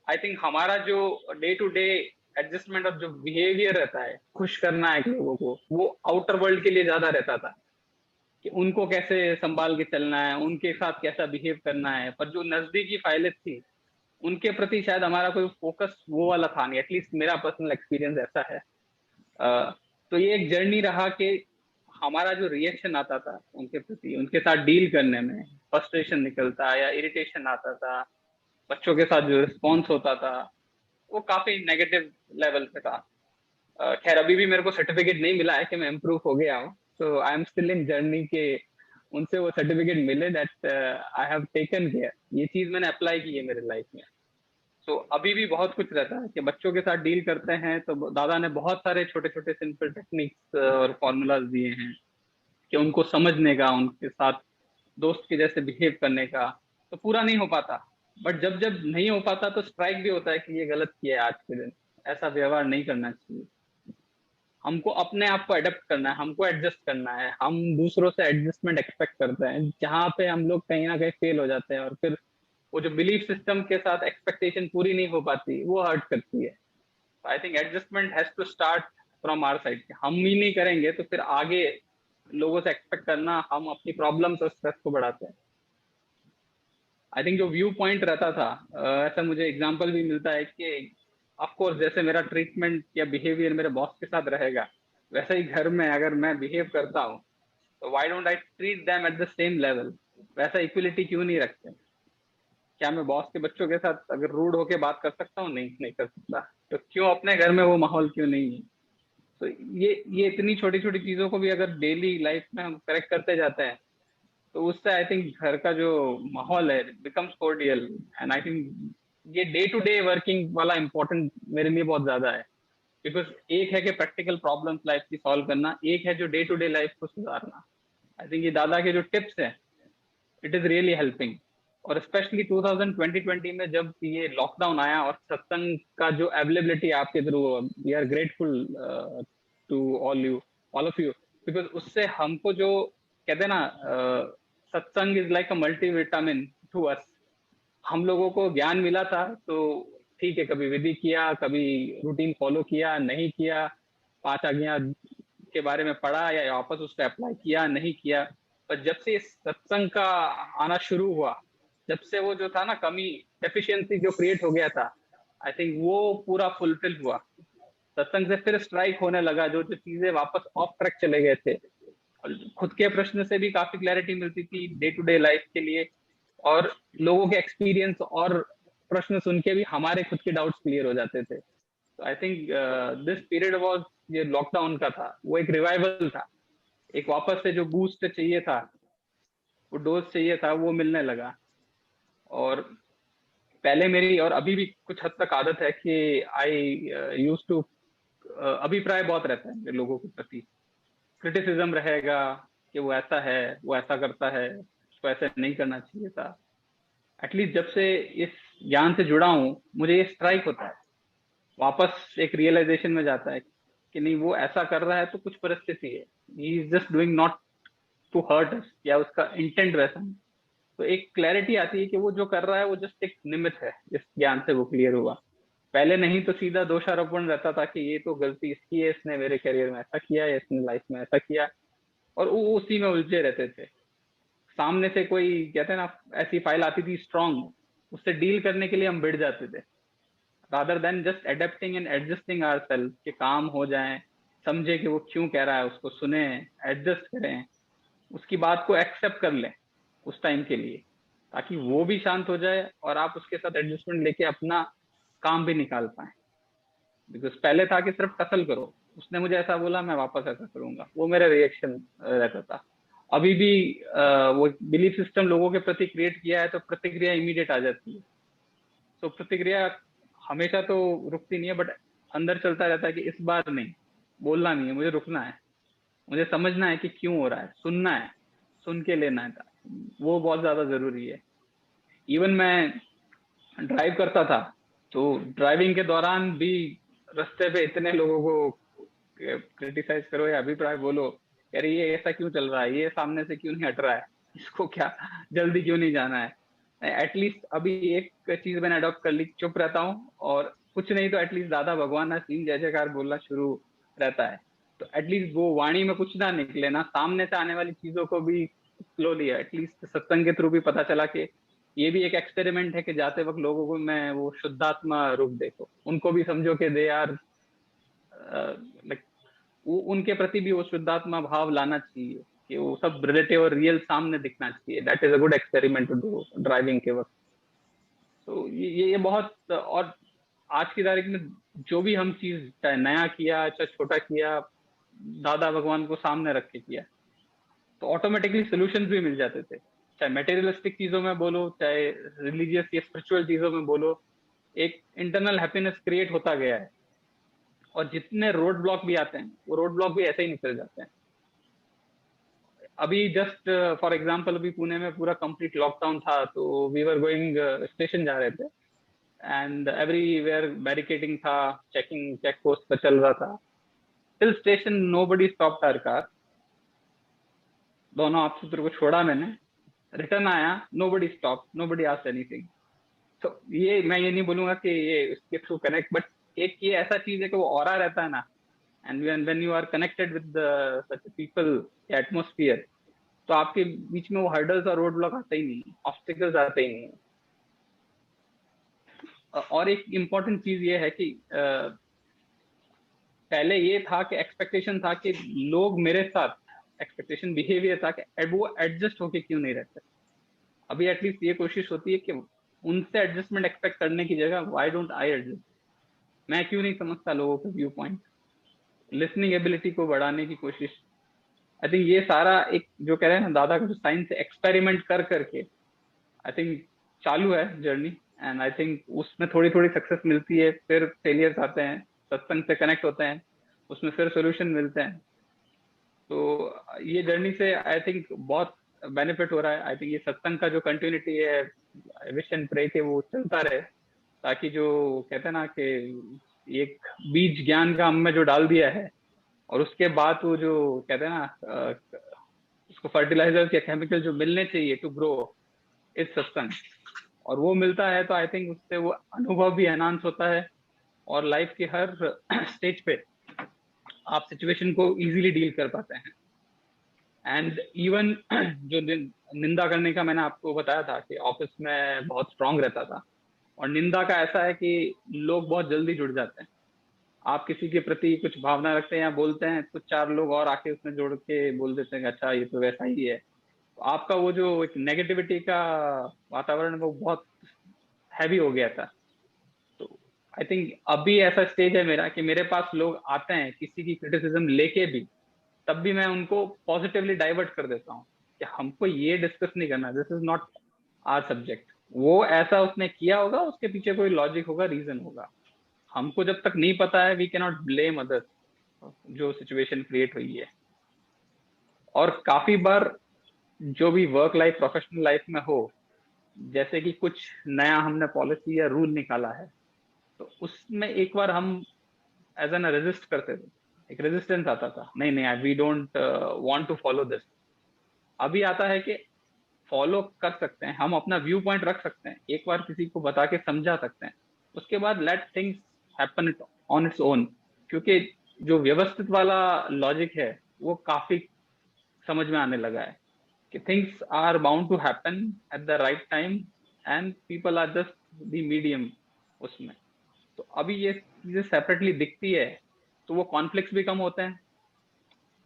आई थिंक हमारा जो डे टू डे एडजस्टमेंट और जो बिहेवियर रहता है, खुश करना है लोगों को, वो आउटर वर्ल्ड के लिए ज्यादा रहता था कि उनको कैसे संभाल के चलना है, उनके साथ कैसा बिहेव करना है। पर जो नजदीकी फाइलें थी उनके प्रति शायद हमारा कोई फोकस वो वाला था नहीं। एटलीस्ट मेरा पर्सनल एक्सपीरियंस ऐसा है। तो ये एक जर्नी रहा कि हमारा जो रिएक्शन आता था उनके प्रति, उनके साथ डील करने में फ्रस्ट्रेशन निकलता या इरिटेशन आता था, बच्चों के साथ जो रिस्पॉन्स होता था वो काफी नेगेटिव लेवल पे था। खैर अभी भी मेरे को सर्टिफिकेट नहीं मिला है कि मैं इम्प्रूव हो गया हूँ। So I am still in journey के उनसे वो सर्टिफिकेट मिले that I have taken care, ये चीज मैंने अप्लाई की है मेरे लाइफ में। तो अभी भी बहुत कुछ रहता है कि बच्चों के साथ डील करते हैं तो दादा ने बहुत सारे छोटे छोटे सिंपल टेक्निक्स और फॉर्मूलाज दिए हैं कि उनको समझने का, उनके साथ दोस्त के जैसे बिहेव करने का, तो पूरा नहीं हो पाता। बट जब जब नहीं हो पाता तो स्ट्राइक भी होता है कि ये गलत किया है आज के दिन, ऐसा व्यवहार नहीं करना चाहिए। हमको अपने आप को एडेप्ट करना है, हमको एडजस्ट करना है। हम दूसरों से एडजस्टमेंट एक्सपेक्ट करते हैं, जहाँ पे हम लोग कहीं ना कहीं फेल हो जाते हैं, और फिर वो जो बिलीफ सिस्टम के साथ एक्सपेक्टेशन पूरी नहीं हो पाती, वो हर्ट करती है। I think adjustment has to start from our side. हम ही नहीं करेंगे तो फिर आगे लोगों से एक्सपेक्ट करना, हम अपनी प्रॉब्लम्स और स्ट्रेस को बढ़ाते हैं। आई थिंक जो व्यू पॉइंट रहता था, ऐसा मुझे एग्जांपल भी मिलता है कि ऑफ कोर्स जैसे मेरा ट्रीटमेंट या बिहेवियर मेरे बॉस के साथ रहेगा, वैसे ही घर में अगर मैं बिहेव करता हूँ तो why don't I treat them at the same level. वैसा इक्वलिटी क्यों नहीं रखते? क्या मैं बॉस के बच्चों के साथ अगर रूड होके बात कर सकता हूँ? नहीं कर सकता। तो क्यों अपने घर में वो माहौल क्यों नहीं है? तो ये इतनी छोटी छोटी चीजों को भी अगर डेली लाइफ में हम करेक्ट करते जाते हैं तो उससे आई थिंक घर का जो माहौल है becomes cordial. And I think ये डे टू डे वर्किंग वाला इम्पोर्टेंट मेरे लिए बहुत ज्यादा है, बिकॉज एक है कि प्रैक्टिकल प्रॉब्लम्स लाइफ की सॉल्व करना, एक है जो डे टू डे लाइफ को सुधारना। आई थिंक ये दादा के जो टिप्स हैं, इट इज रियली हेल्पिंग। और स्पेशली 2020 में जब ये लॉकडाउन आया और सत्संग का जो अवेलेबिलिटी आपके थ्रू, we are grateful to all of you, because उससे हमको जो कहते हैं ना, satsang is like a multivitamin to us. हम लोगों को ज्ञान मिला था तो ठीक है, कभी विधि किया, कभी रूटीन फॉलो किया, नहीं किया, 5 आज्ञा के बारे में पढ़ा या वापस उससे अप्लाई किया, नहीं किया। पर जब से इस सत्संग का आना शुरू हुआ, जब से वो जो था ना कमी, डेफिशिएंसी जो क्रिएट हो गया था, आई थिंक वो पूरा फुलफिल हुआ। सत्संग से फिर स्ट्राइक होने लगा, जो चीजें वापस ऑफ ट्रैक चले गए थे। खुद के प्रश्न से भी काफी क्लैरिटी मिलती थी डे टू डे लाइफ के लिए, और लोगों के एक्सपीरियंस और प्रश्न सुन के भी हमारे खुद के डाउट्स क्लियर हो जाते थे। तो I think this period was, ये लॉकडाउन का था, वो एक रिवाइवल था। एक वापस से जो बूस्ट चाहिए था, वो डोज चाहिए था, वो मिलने लगा। और पहले मेरी और अभी भी कुछ हद तक आदत है कि आई यूज टू, अभिप्राय बहुत रहता है लोगों के प्रति, क्रिटिसिज्म रहेगा कि वो ऐसा है, वो ऐसा करता है, उसको ऐसे नहीं करना चाहिए था। एटलीस्ट जब से इस ज्ञान से जुड़ा हूँ, मुझे ये स्ट्राइक होता है, वापस एक रियलाइजेशन में जाता है कि नहीं, वो ऐसा कर रहा है तो कुछ परिस्थिति है, he is just doing not to hurt us, या उसका इंटेंट वैसा नहीं। तो एक क्लैरिटी आती है कि वो जो कर रहा है वो जस्ट एक निमित्त है। इस ज्ञान से वो क्लियर हुआ। पहले नहीं तो सीधा दोषारोपण रहता था कि ये तो गलती इसकी है, इसने मेरे करियर में ऐसा किया है, इसने लाइफ में ऐसा किया, और वो उसी में उलझे रहते थे। सामने से कोई कहते हैं ना, ऐसी फाइल आती थी स्ट्रॉन्ग, उससे डील करने के लिए हम भिड़ जाते थे, rather than just adapting and adjusting ourself, कि काम हो जाए, समझे कि वो क्यों कह रहा है, उसको सुने, एडजस्ट करें, उसकी बात को एक्सेप्ट कर लें उस टाइम के लिए, ताकि वो भी शांत हो जाए और आप उसके साथ एडजस्टमेंट लेके अपना काम भी निकाल पाए। बिकॉज पहले था कि सिर्फ टसल करो, उसने मुझे ऐसा बोला मैं वापस ऐसा करूंगा, वो मेरा रिएक्शन रहता था। अभी भी वो बिलीफ सिस्टम लोगों के प्रति क्रिएट किया है तो प्रतिक्रिया इमीडिएट आ जाती है। तो प्रतिक्रिया हमेशा तो रुकती नहीं है, बट अंदर चलता रहता है कि इस बार नहीं, बोलना नहीं है, मुझे रुकना है, मुझे समझना है कि क्यों हो रहा है, सुनना है, सुन के लेना है, वो बहुत ज्यादा जरूरी है। इवन मैं ड्राइव करता था तो ड्राइविंग के दौरान भी रास्ते पे इतने लोगों को क्रिटिसाइज करो या अभिप्राय बोलो, यार ये ऐसा क्यों चल रहा है, ये सामने से क्यों नहीं हट रहा है, इसको क्या जल्दी क्यों नहीं जाना है। एटलीस्ट अभी एक चीज मैंने अडॉप्ट कर ली, चुप रहता हूँ, और कुछ नहीं तो एटलीस्ट दादा भगवान सीन जय जयकार बोलना शुरू रहता है। तो एटलीस्ट वो वाणी में कुछ ना निकले ना, सामने से आने वाली चीजों को भी स्लोली, एटलीस्ट सत्संग के थ्रू भी पता चला कि ये भी एक एक्सपेरिमेंट है कि जाते वक्त लोगों को मैं वो शुद्धात्मा रूप देखो, उनको भी समझो कि दे आर लाइक, उनके प्रति भी वो शुद्धात्मा भाव लाना चाहिए कि वो सब रिलेटिव और रियल सामने दिखना चाहिए। That is a good experiment to do driving के वक्त। तो ये बहुत, और आज की तारीख में जो भी हम चीज चाहे नया किया चाहे छोटा किया, दादा भगवान को सामने रख के किया तो ऑटोमेटिकली सोल्यूशंस भी मिल जाते थे। चाहे मटेरियलिस्टिक चीजों में बोलो, चाहे रिलीजियस या स्पिरिचुअल चीजों में बोलो, एक इंटरनल हैप्पीनेस क्रिएट होता गया है। और जितने रोड ब्लॉक भी आते हैं, वो रोड ब्लॉक भी ऐसे ही निकल जाते हैं। अभी जस्ट फॉर एग्जांपल अभी पुणे में पूरा कंप्लीट लॉकडाउन था, तो वी वर गोइंग स्टेशन जा रहे थे एंड एवरीवेयर बैरिकेडिंग था, चेकिंग चेक पोस्ट पर चल रहा था। Till station nobody stopped our car. दोनों ऑफिसर को छोड़ा मैंने, रिटर्न आया, nobody stop, nobody asked anything. तो ये मैं ये नहीं बोलूंगा कि ये उसके थ्रू कनेक्ट, बट एक ये ऐसा चीज है कि वो ऑरा रहता है ना, and when you are connected with such people atmosphere, तो आपके बीच में वो हर्डल्स और रोड ब्लॉक आते ही नहीं, ऑब्स्टिकल्स आते ही नहीं। और एक इम्पॉर्टेंट चीज ये है कि पहले ये था कि एक्सपेक्टेशन था कि लोग मेरे साथ, एक्सपेक्टेशन बिहेवियर था कि वो एडजस्ट होके क्यों नहीं रहते। अभी एटलीस्ट ये कोशिश होती है कि उनसे एडजस्टमेंट एक्सपेक्ट करने की जगह व्हाई डोंट आई एडजस्ट, मैं क्यों नहीं समझता लोगों के व्यू पॉइंट, लिसनिंग एबिलिटी को बढ़ाने की कोशिश। आई थिंक ये सारा एक जो कह रहे हैं ना दादा का जो साइंस एक्सपेरिमेंट कर करके आई थिंक चालू है जर्नी, एंड आई थिंक उसमें थोड़ी थोड़ी सक्सेस मिलती है, फिर फेलियर्स आते हैं, सत्संग से कनेक्ट होते हैं, उसमें फिर सोल्यूशन मिलते हैं। तो ये जर्नी से आई थिंक बहुत बेनिफिट हो रहा है। आई थिंक ये सत्संग का जो कंटिन्यूटी है, विश एंड प्रे के वो चलता रहे, ताकि जो कहते हैं ना कि एक बीज ज्ञान का हम में जो डाल दिया है, और उसके बाद वो जो कहते हैं ना उसको फर्टिलाइजर या केमिकल जो मिलने चाहिए टू ग्रो इस सत्संग, और वो मिलता है, तो आई थिंक उससे वो अनुभव भी एनहांस होता है, और लाइफ के हर स्टेज पे आप सिचुएशन को इजीली डील कर पाते हैं। एंड इवन जो निंदा करने का मैंने आपको बताया था कि ऑफिस में बहुत स्ट्रांग रहता था, और निंदा का ऐसा है कि लोग बहुत जल्दी जुड़ जाते हैं। आप किसी के प्रति कुछ भावना रखते हैं या बोलते हैं, तो 4 लोग और आके उसमें जोड़ के बोल देते हैं अच्छा ये तो वैसा ही है। तो आपका वो जो एक नेगेटिविटी का वातावरण वो बहुत हैवी हो गया था। तो आई थिंक अभी ऐसा स्टेज है मेरा कि मेरे पास लोग आते हैं किसी की क्रिटिसिज्म लेके भी, तब भी मैं उनको पॉजिटिवली डाइवर्ट कर देता हूँ कि हमको ये डिस्कस नहीं करना, this is not our subject. वो ऐसा उसने किया होगा, उसके पीछे कोई लॉजिक होगा, रीजन होगा, हमको जब तक नहीं पता है we can not blame others जो सिचुएशन क्रिएट हुई है। और काफी बार जो भी वर्क लाइफ प्रोफेशनल लाइफ में हो, जैसे कि कुछ नया हमने पॉलिसी या रूल निकाला है, तो उसमें एक बार हम एज एन रेजिस्ट करते थे, एक रेजिस्टेंस आता था, नहीं नहीं we don't want to follow this. अभी आता है कि फॉलो कर सकते हैं, हम अपना व्यू पॉइंट रख सकते हैं, एक बार किसी को बता के समझा सकते हैं, उसके बाद let things happen on its own. क्योंकि जो व्यवस्थित वाला लॉजिक है वो काफी समझ में आने लगा है कि things are bound to happen at the right time and people are just the medium उसमें। तो अभी ये चीजें सेपरेटली दिखती है, तो वो कॉन्फ्लिक्ट्स भी कम होते हैं।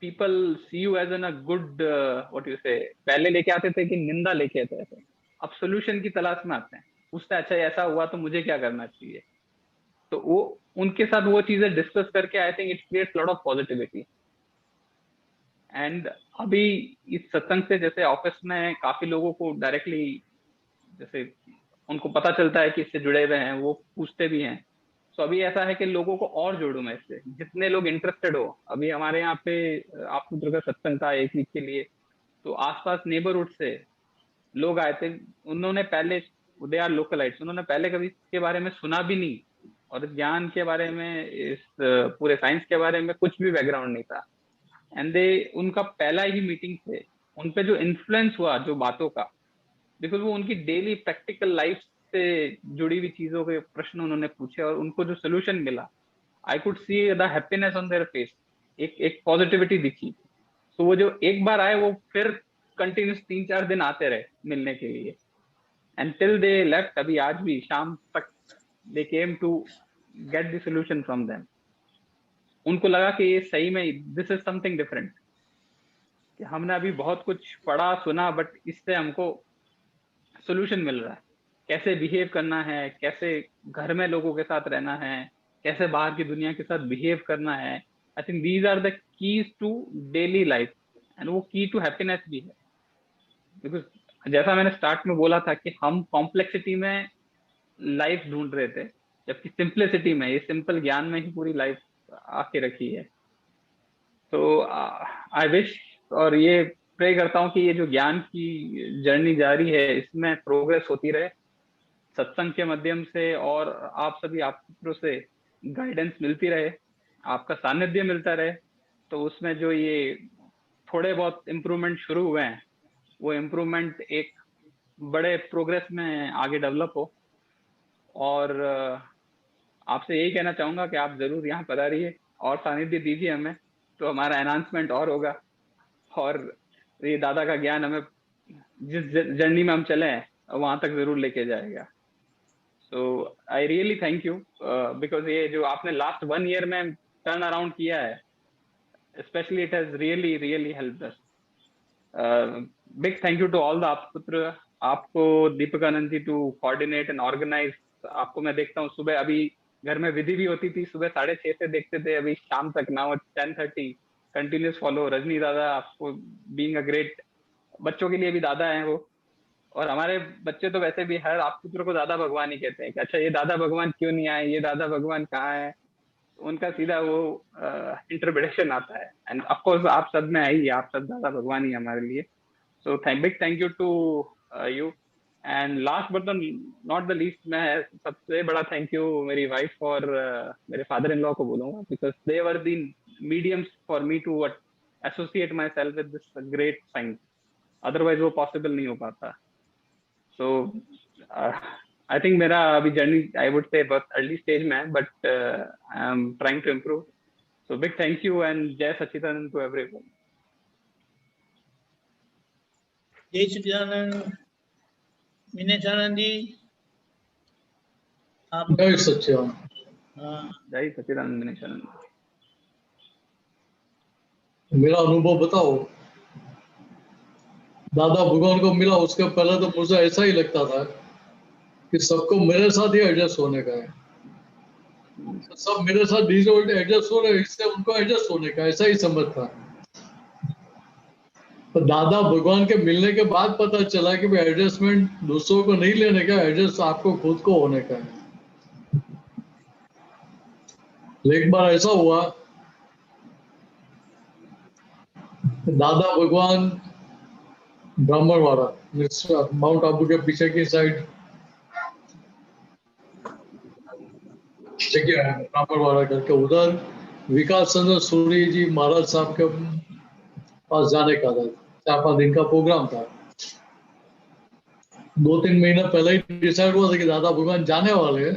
People see you as an a good what you say, पहले लेके आते थे कि निंदा लेके आते थे, अब सोल्यूशन की तलाश में आते हैं, उससे अच्छा ऐसा हुआ तो मुझे क्या करना चाहिए। तो वो उनके साथ वो चीजें डिस्कस करके I think it creates lot of positivity. And अभी इस सत्संग से जैसे ऑफिस में काफी लोगों को डायरेक्टली जैसे उनको पता चलता है कि इससे जुड़े हुए हैं, वो पूछते भी हैं। तो अभी ऐसा है कि लोगों को और जोड़ू मैं इससे, जितने लोग इंटरेस्टेड हो। अभी हमारे यहाँ पे आपको का सत्संग था 1 वीक के लिए, तो आसपास नेबरहुड से लोग आए थे, उन्होंने पहले दे आर लोकलाइट्स, उन्होंने पहले कभी इसके बारे में सुना भी नहीं, और ज्ञान के बारे में, इस पूरे साइंस के बारे में कुछ भी बैकग्राउंड नहीं था। एंड दे उनका पहला ही मीटिंग से उन पे जो इन्फ्लुएंस हुआ जो बातों का, बिकॉज वो उनकी डेली प्रैक्टिकल लाइफ से जुड़ी हुई चीजों के प्रश्न उन्होंने पूछे और उनको जो सोल्यूशन मिला, I could see the happiness on their face, एक पॉजिटिविटी दिखी। तो वो जो एक बार आए वो फिर कंटिन्यूस 3-4 दिन आते रहे मिलने के लिए, until they left। अभी आज भी शाम तक they came to get the solution from them। उनको लगा कि ये सही में this is something different, कि हमने अभी बहुत कुछ पढ़ा सुना बट इससे हमको सोल्यूशन मिल रहा है, कैसे बिहेव करना है, कैसे घर में लोगों के साथ रहना है, कैसे बाहर की दुनिया के साथ बिहेव करना है। I think these are the keys to daily life, and वो की टू हैप्पीनेस भी है। बिकॉज जैसा मैंने स्टार्ट में बोला था कि हम कॉम्प्लेक्सिटी में लाइफ ढूंढ रहे थे, जबकि सिंपलिसिटी में, ये सिंपल ज्ञान में ही पूरी लाइफ आके रखी है। तो आई विश, और ये प्रे करता हूँ कि ये जो ज्ञान की जर्नी जारी है इसमें प्रोग्रेस होती रहे, सत्संग के माध्यम से और आप सभी आप पुत्रों से गाइडेंस मिलती रहे, आपका सानिध्य मिलता रहे, तो उसमें जो ये थोड़े बहुत इम्प्रूवमेंट शुरू हुए हैं वो इम्प्रूवमेंट एक बड़े प्रोग्रेस में आगे डेवलप हो। और आपसे यही कहना चाहूंगा कि आप जरूर यहाँ पधारिए और सानिध्य दीजिए हमें, तो हमारा एनहांसमेंट और होगा और ये दादा का ज्ञान हमें जिस जर्नी में हम चले हैं वहां तक जरूर लेके जाएगा। So I really thank you because ये जो आपने लास्ट 1 ईयर में टर्न अराउंड किया है, especially it has really helped us. Big thank you to all the Apputra, आपको दीपकानंद जी to coordinate and organize। आपको मैं देखता हूँ सुबह, अभी घर में विधि भी होती थी, सुबह 6:30 से देखते थे, अभी शाम तक now it's 10:30 continuous follow. Rajni दादा आपको बीइंग अ ग्रेट, बच्चों के लिए भी दादा हैं वो, और हमारे बच्चे तो वैसे भी हर आपपुत्र को दादा भगवान ही कहते हैं कि अच्छा ये दादा भगवान क्यों नहीं आए, ये दादा भगवान कहाँ है, उनका सीधा वो इंटरप्रिटेशन आता है। एंड ऑफ कोर्स आप सब में आई, आप सब दादा भगवान ही हमारे लिए। So big thank you to you. And last but not the least, मैं सबसे बड़ा थैंक यू मेरी वाइफ और मेरे फादर इन लॉ को बोलूंगा, because they were the mediums for me to associate myself with this great science, otherwise वो possible नहीं हो पाता। सो आई थिंक मेरा अभी जर्नी आई वुड से बहुत अर्ली स्टेज में है, but I am trying to improve. So big thank you and Jai Sachchidanand to everyone. जय सच्चिदानंद। मीनेशानंद जी आप। जय सच्चिदानंद। जय सच्चिदानंद मीनेशानंद। मेरा अनुभव बताओ, दादा भगवान को मिला उसके पहले तो मुझे ऐसा ही लगता था कि सबको मेरे साथ ही एडजस्ट होने का है, सब मेरे साथ एडजस्ट हो रहे हैं, इससे उनको एडजस्ट होने का, ऐसा ही समझ था। तो दादा भगवान के मिलने के बाद पता चला कि भाई एडजस्टमेंट दूसरों को नहीं लेने का, एडजस्ट आपको खुद को होने का है। एक बार ऐसा हुआ, दादा भगवान ब्राह्मणवाड़ा माउंट आबू के पीछे की साइड जगह है ब्राह्मणवाड़ा करके, उधर विकास चंद्र सूरी जी महाराज साहब के पास जाने का था, 4-5 दिन का प्रोग्राम था। 2-3 महीना पहले ही डिसाइड हुआ था कि दादा भगवान जाने वाले हैं,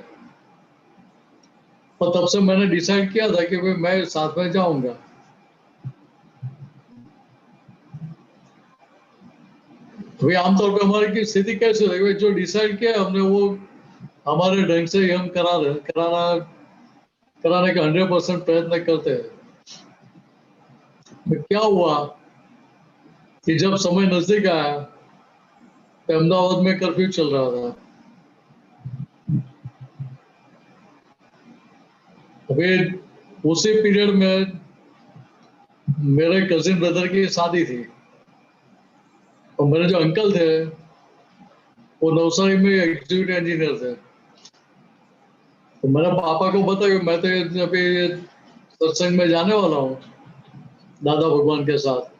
और तब से मैंने डिसाइड किया था कि भाई मैं साथ में जाऊंगा। भाई आमतौर पर हमारी की स्थिति कैसे होगी, जो डिसाइड किया हमने वो हमारे ढंग से ही हम कराने का 100% प्रयत्न करते हैं। तो क्या हुआ कि जब समय नजदीक आया तो अहमदाबाद में कर्फ्यू चल रहा था। अभी उसी पीरियड में मेरे कजिन ब्रदर की शादी थी, और मेरे जो अंकल थे वो नवसारी में एग्जीक्यूटिव इंजीनियर थे। तो मैंने पापा को बताया मैं तो अभी सत्संग में जाने वाला हूँ दादा भगवान के साथ।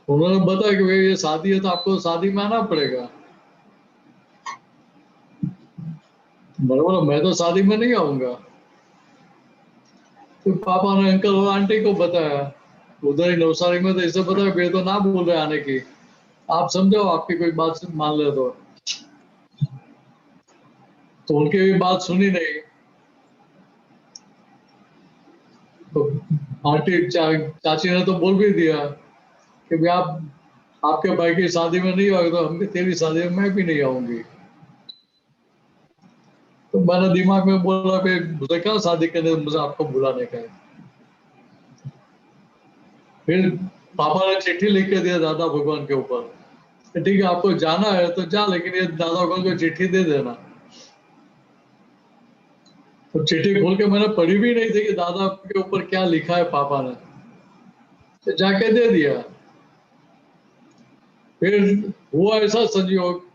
उन्होंने बताया कि भाई ये शादी है तो आपको शादी में आना पड़ेगा। मैंने बोला मैं तो शादी में नहीं आऊंगा। तो पापा ने अंकल और आंटी को बताया, उधर ही नवसारी में, तो इसे बताया भाई तो ना बोल रहे आने की, आप समझो आपकी कोई बात मान ले तो उनकी भी बात सुनी नहीं। तो आंटी चाची ने तो बोल भी दिया कि भाई आपके भाई की शादी में नहीं आओगे तो हम तेरी शादी में मैं भी नहीं आऊंगी। तो मैंने दिमाग में बोला भाई मुझे क्या शादी करने, मुझे आपको बुलाने का है। फिर पापा ने चिट्ठी लिख के दिया दादा भगवान के ऊपर, ठीक है आपको जाना है तो जा, लेकिन ये दादा भगवान को चिट्ठी दे देना। तो चिट्ठी खोल के मैंने पढ़ी भी नहीं थी कि दादा के ऊपर क्या लिखा है पापा ने, तो जाके दे दिया। फिर हुआ ऐसा संयोग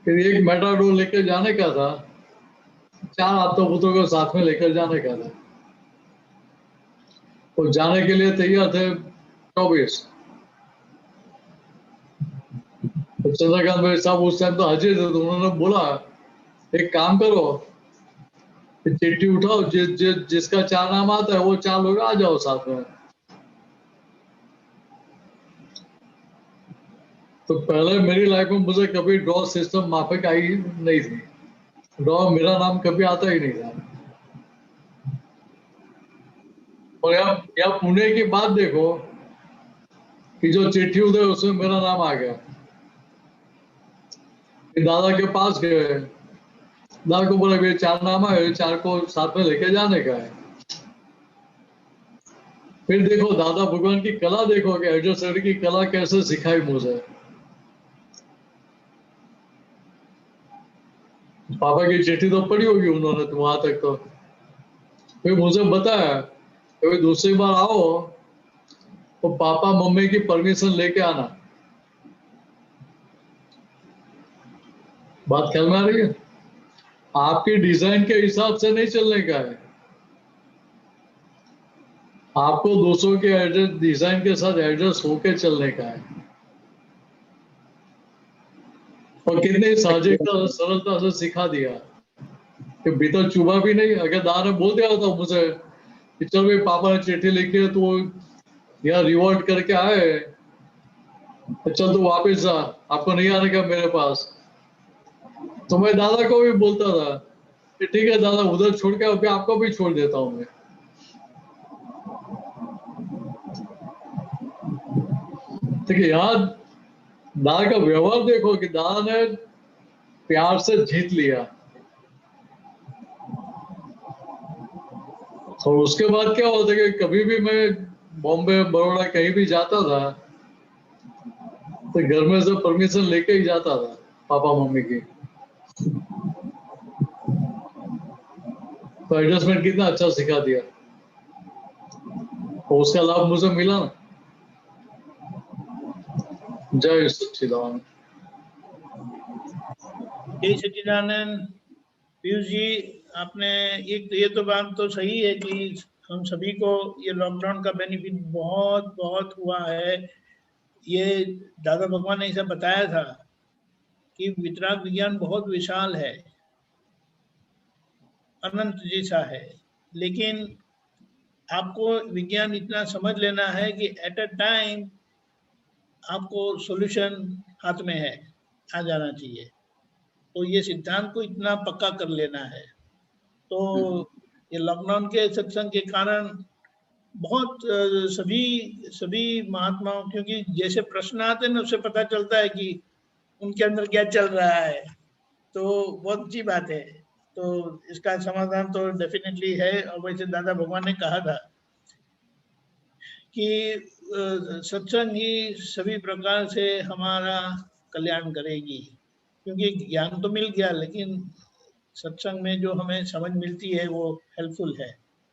कि एक मेटाडोर लेकर जाने का था, 4 आत्मपुत्रों को साथ में लेकर जाने का था। तो जाने के लिए तैयार थे, 24। तो चंद्रकांत भाई साहब उस टाइम तो हाजिर थे, तो उन्होंने बोला एक काम करो, चिट्ठी उठाओ, जिसका 4 नाम आता है वो 4 लोग आ जाओ साथ में। तो पहले मेरी लाइफ में मुझे कभी ड्रॉ सिस्टम माफिक आई नहीं थी, ड्रॉ मेरा नाम कभी आता ही नहीं था। और यहाँ पुणे की बात देखो कि जो चिट्ठी उधर उसमें मेरा नाम आ गया। दादा के पास गए, दादा को बोला ये 4 नाम है, 4 को साथ में लेके जाने का है। फिर देखो दादा भगवान की कला देखो कि एडजस्टर की कला कैसे सिखाई मुझे। पापा की चिट्ठी तो पढ़ी होगी उन्होंने तो वहां तक। तो फिर मुझे बताया कभी दूसरी बार आओ तो पापा मम्मी की परमिशन लेके आना। बात ख्याल में आ रही है? आपकी डिजाइन के हिसाब से नहीं चलने का है, आपको दूसरों के डिजाइन के साथ एडजस्ट होके चलने का है। और कितनी साहजिकता सरलता से सिखा दिया कि भीतर चुभा भी नहीं। अगर दादा ने बोल दिया होता मुझे कि चल भाई पापा ने चिट्ठी लिखी है तो यहाँ रिवॉर्ड करके आए, चल तो वापस जा, आपको नहीं आने का मेरे पास, तो मैं दादा को भी बोलता था कि ठीक है दादा उधर छोड़ के अभी आपको भी छोड़ देता हूं मैं। ठीक है, यहाँ दादा का व्यवहार देखो कि दादा ने प्यार से जीत लिया। और उसके बाद क्या होता है कि कभी भी मैं बॉम्बे बड़ौदा कहीं भी जाता था तो घर में से परमिशन लेके ही जाता था पापा मम्मी की। तो एडजस्टमेंट कितना अच्छा सिखा दिया, और उसका लाभ मुझे मिला ना। जय सच्चिदानंद। जय सच्चिदानंद। पीयूष जी, आपने ये तो बात तो सही है कि हम सभी को ये लॉकडाउन का बेनिफिट बहुत बहुत हुआ है। ये दादा भगवान ने ऐसा बताया था कि वितराग विज्ञान बहुत विशाल है, अनंत जैसा है, लेकिन आपको विज्ञान इतना समझ लेना है कि एट अ टाइम आपको सॉल्यूशन हाथ में है, आ जाना चाहिए। तो ये सिद्धांत को इतना पक्का कर लेना है। तो ये लॉकडाउन के सत्संग के कारण बहुत सभी महात्माओं, क्योंकि जैसे प्रश्न आते हैं ना उससे पता चलता है कि उनके अंदर क्या चल रहा है, तो बहुत अच्छी बात है। तो इसका समाधान तो डेफिनेटली है। और वैसे दादा भगवान ने कहा था कि सत्संग ही सभी प्रकार से हमारा कल्याण करेगी, क्योंकि ज्ञान तो मिल गया लेकिन सत्संग में जो हमें समझ मिलती है वो हेल्पफुल है।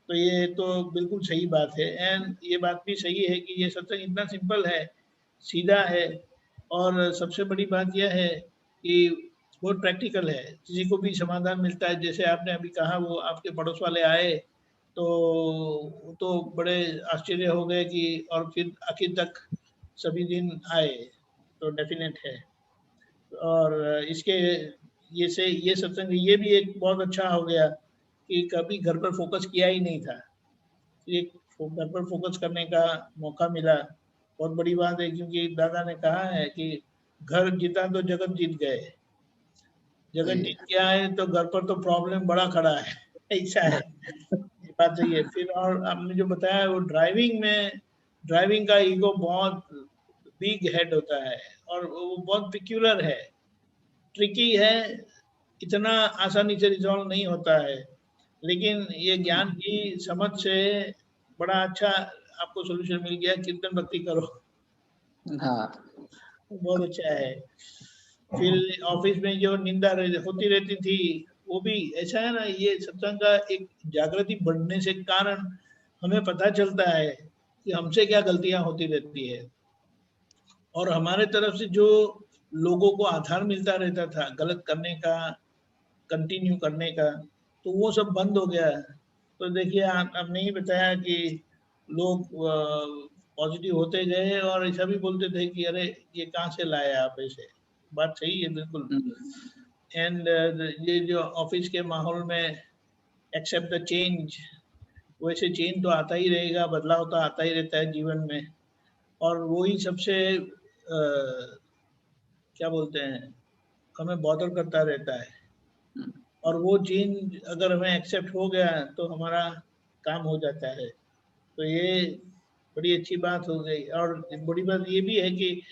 तो ये तो बिल्कुल सही बात है। एंड ये बात भी सही है कि ये सत्संग इतना सिंपल है, सीधा है, और सबसे बड़ी बात यह है कि बहुत प्रैक्टिकल है, किसी को भी समाधान मिलता है। जैसे आपने अभी कहा वो आपके पड़ोस वाले आए तो बड़े आश्चर्य हो गए कि, और फिर आखिर तक सभी दिन आए, तो डेफिनेट है। और इसके ये सत्संग ये भी एक बहुत अच्छा हो गया कि कभी घर पर फोकस किया ही नहीं था, एक घर पर फोकस करने का मौका मिला। बहुत बड़ी बात है, क्योंकि दादा ने कहा है कि घर जीता तो जगत जीत गए, जगत जीत गया है तो घर पर तो प्रॉब्लम बड़ा खड़ा है, ऐसा है। ये बात सही है। फिर और आपने जो बताया वो ड्राइविंग का ईगो बहुत बिग हेड होता है और वो बहुत पिक्यूलर है, ट्रिकी है, इतना आसानी से रिजॉल्व नहीं होता है। लेकिन ये ज्ञान की समझ से बड़ा अच्छा आपको सोल्यूशन मिल गया, कीर्तन भक्ति करो। हाँ, बहुत अच्छा है। फिर ऑफिस में जो निंदा होती रहती थी वो भी ऐसा है ना, ये सत्संग का एक जागृति बढ़ने से कारण हमें पता चलता है कि हमसे क्या गलतियां होती रहती है, और हमारे तरफ से जो लोगों को आधार मिलता रहता था गलत करने का, कंटिन्यू करने का, तो वो सब बंद हो गया। तो देखिए आपने ही बताया कि लोग पॉजिटिव होते गए और ऐसा भी बोलते थे कि अरे ये कहाँ से लाए आप, ऐसे बात सही है बिल्कुल। एंड ये जो ऑफिस के माहौल में एक्सेप्ट द चेंज, वैसे चेंज तो आता ही रहेगा, बदलाव तो आता ही रहता है जीवन में, और वही सबसे क्या बोलते हैं, हमें बॉदर करता रहता है। और वो चेंज अगर हमें एक्सेप्ट हो गया तो हमारा काम हो जाता है। तो ये बड़ी अच्छी बात हो गई। और बड़ी बात ये भी है कि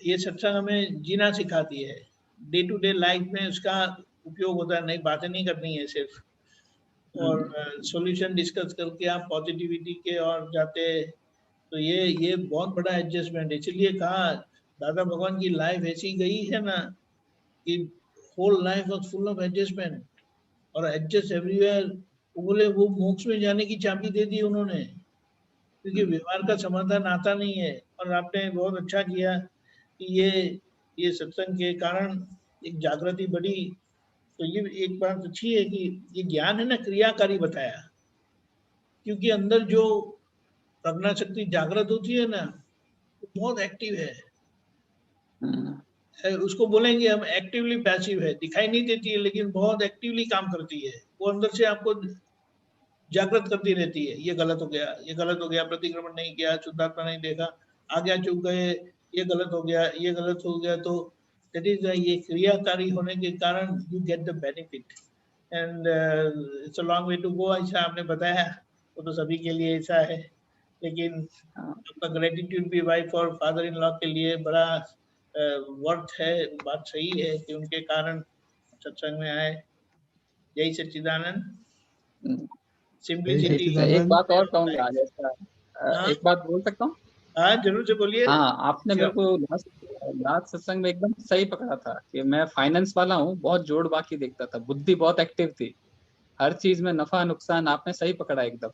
ये सत्संग हमें जीना सिखाती है, डे टू डे लाइफ में उसका उपयोग होता है, नई बातें नहीं करनी है सिर्फ, और सॉल्यूशन डिस्कस करके आप पॉजिटिविटी के और जाते। तो ये बहुत बड़ा एडजस्टमेंट, इसलिए कहा दादा भगवान की लाइफ ऐसी गई है ना कि whole life was full of adjustment और एडजस्ट एवरीवेयर। बोले वो मोक्ष में जाने की चाबी दे दी उन्होंने, क्योंकि व्यवहार का समाधान आता नहीं है। और आपने बहुत अच्छा किया कि ये सत्संग के कारण एक जागृति बढ़ी। तो ये एक बात अच्छी है कि ये ज्ञान है ना क्रियाकारी बताया, क्योंकि अंदर जो प्रज्ञा शक्ति जागृत होती है ना वो बहुत एक्टिव है। उसको बोलेंगे हम एक्टिवली पैसिव है, दिखाई नहीं देती है लेकिन बहुत एक्टिवली काम करती है। वो अंदर से आपको जागृत करती रहती है, ये गलत हो गया, ये गलत हो गया, प्रतिक्रमण नहीं किया, शुद्धात्मा नहीं देखा, आगे चुक गए, ये गलत हो गया, ये गलत हो गया। तो दैट इज ये क्रियाकारी होने के कारण you get the benefit and it's a long way to go. ऐसा आपने बताया, वो तो सभी के लिए ऐसा है, लेकिन आपका ग्रेटिट्यूड भी वाइफ और फादर इन लॉ के लिए बड़ा वर्थ है। बात सही है कि उनके कारण सत्संग में आए। जय सच्चिदानंद। सिंपलिसिटी। एक बात और कहूंगा, एक बात बोल सकता हूँ? हाँ जरूर से बोलिए। हाँ, आपने मेरे को लास्ट सत्संग में एकदम सही पकड़ा था कि मैं फाइनेंस वाला हूँ, बहुत जोड़ बाकी देखता था, बुद्धि बहुत एक्टिव थी, हर चीज में नफा नुकसान आपने सही पकड़ा एकदम।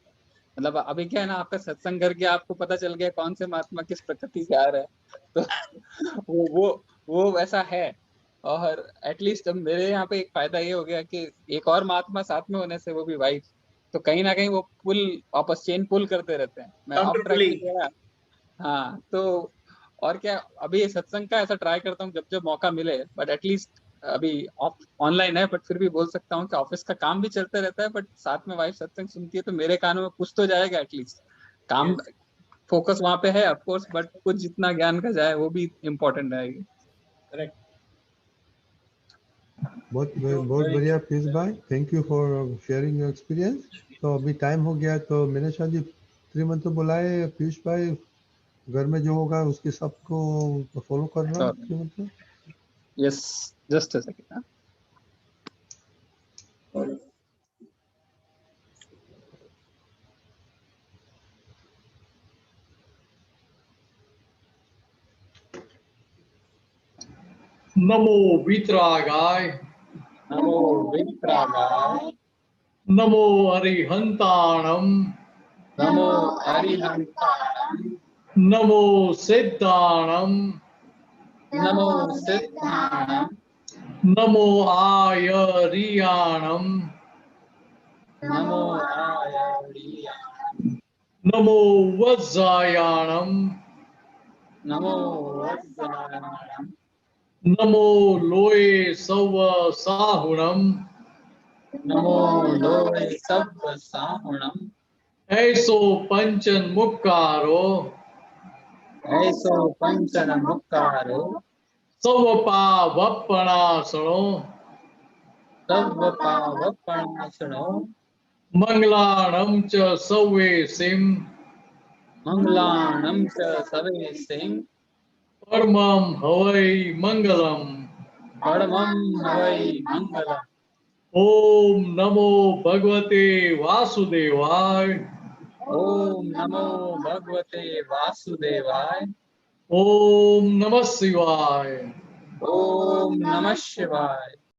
मतलब अभी क्या है ना, आपका सत्संग करके आपको पता चल गया कौन से महात्मा किस प्रकृति से आ रहे हैं, तो वो वैसा है। और एटलीस्ट मेरे यहाँ पे एक फायदा ये हो गया कि एक और महात्मा साथ में होने से, वो भी वाइफ, तो कहीं ना कहीं वो पुल वापस चेन पुल करते रहते हैं। मैं ऑफ ट्रैक गया। हाँ, तो और क्या, अभी ये सत्संग का ऐसा ट्राई करता हूँ जब जब मौका मिले, बट एटलीस्ट अभी ऑनलाइन है, बट फिर भी बोल सकता हूँ कि ऑफिस का काम भी चलता रहता है, बट साथ में वाइफ सत्संग सुनती है तो मेरे कानों में कुछ तो जाएगा एटलीस्ट। काम फोकस वहां पे है ऑफ कोर्स, बट कुछ जितना ज्ञान का जाए वो भी इम्पोर्टेंट रहेगी। करेक्ट। बहुत बढ़िया पीयूष भाई, thank you for sharing your experience. तो अभी टाइम हो गया, तो मैंने शायद जी श्रीमंत बोलाए पीयूष भाई, घर में जो होगा उसके सबको फॉलो करना श्रीमंत। Yes, just a second. नमो वीतरागाय, नमो वीतरागाय, नमो अरिहंताणम, नमो अरिहंताणम, नमो सिद्धाणम, नमो सिद्धाणम, नमो आयरियाणम, नमो आयरियाणम, नमो वज्रायाणम, नमो वज्रायाणम, नमो लोए सव साहुणम, नमो लोए सव साहुणम, ऐसो पंचन मुक्कारो, ऐसो पंचन मुक्कारो, सवपावपणासनो, सवपावपणासनो, मंगलाणं च सवेसिं, मंगलाणं च सवेसिं, परमं हवै मंगलम्, परमं हवै मंगलम्। ओम नमो भगवते वासुदेवाय, ओम नमो भगवते वासुदेवाय, ओम नमः शिवाय, ओम नमः शिवाय।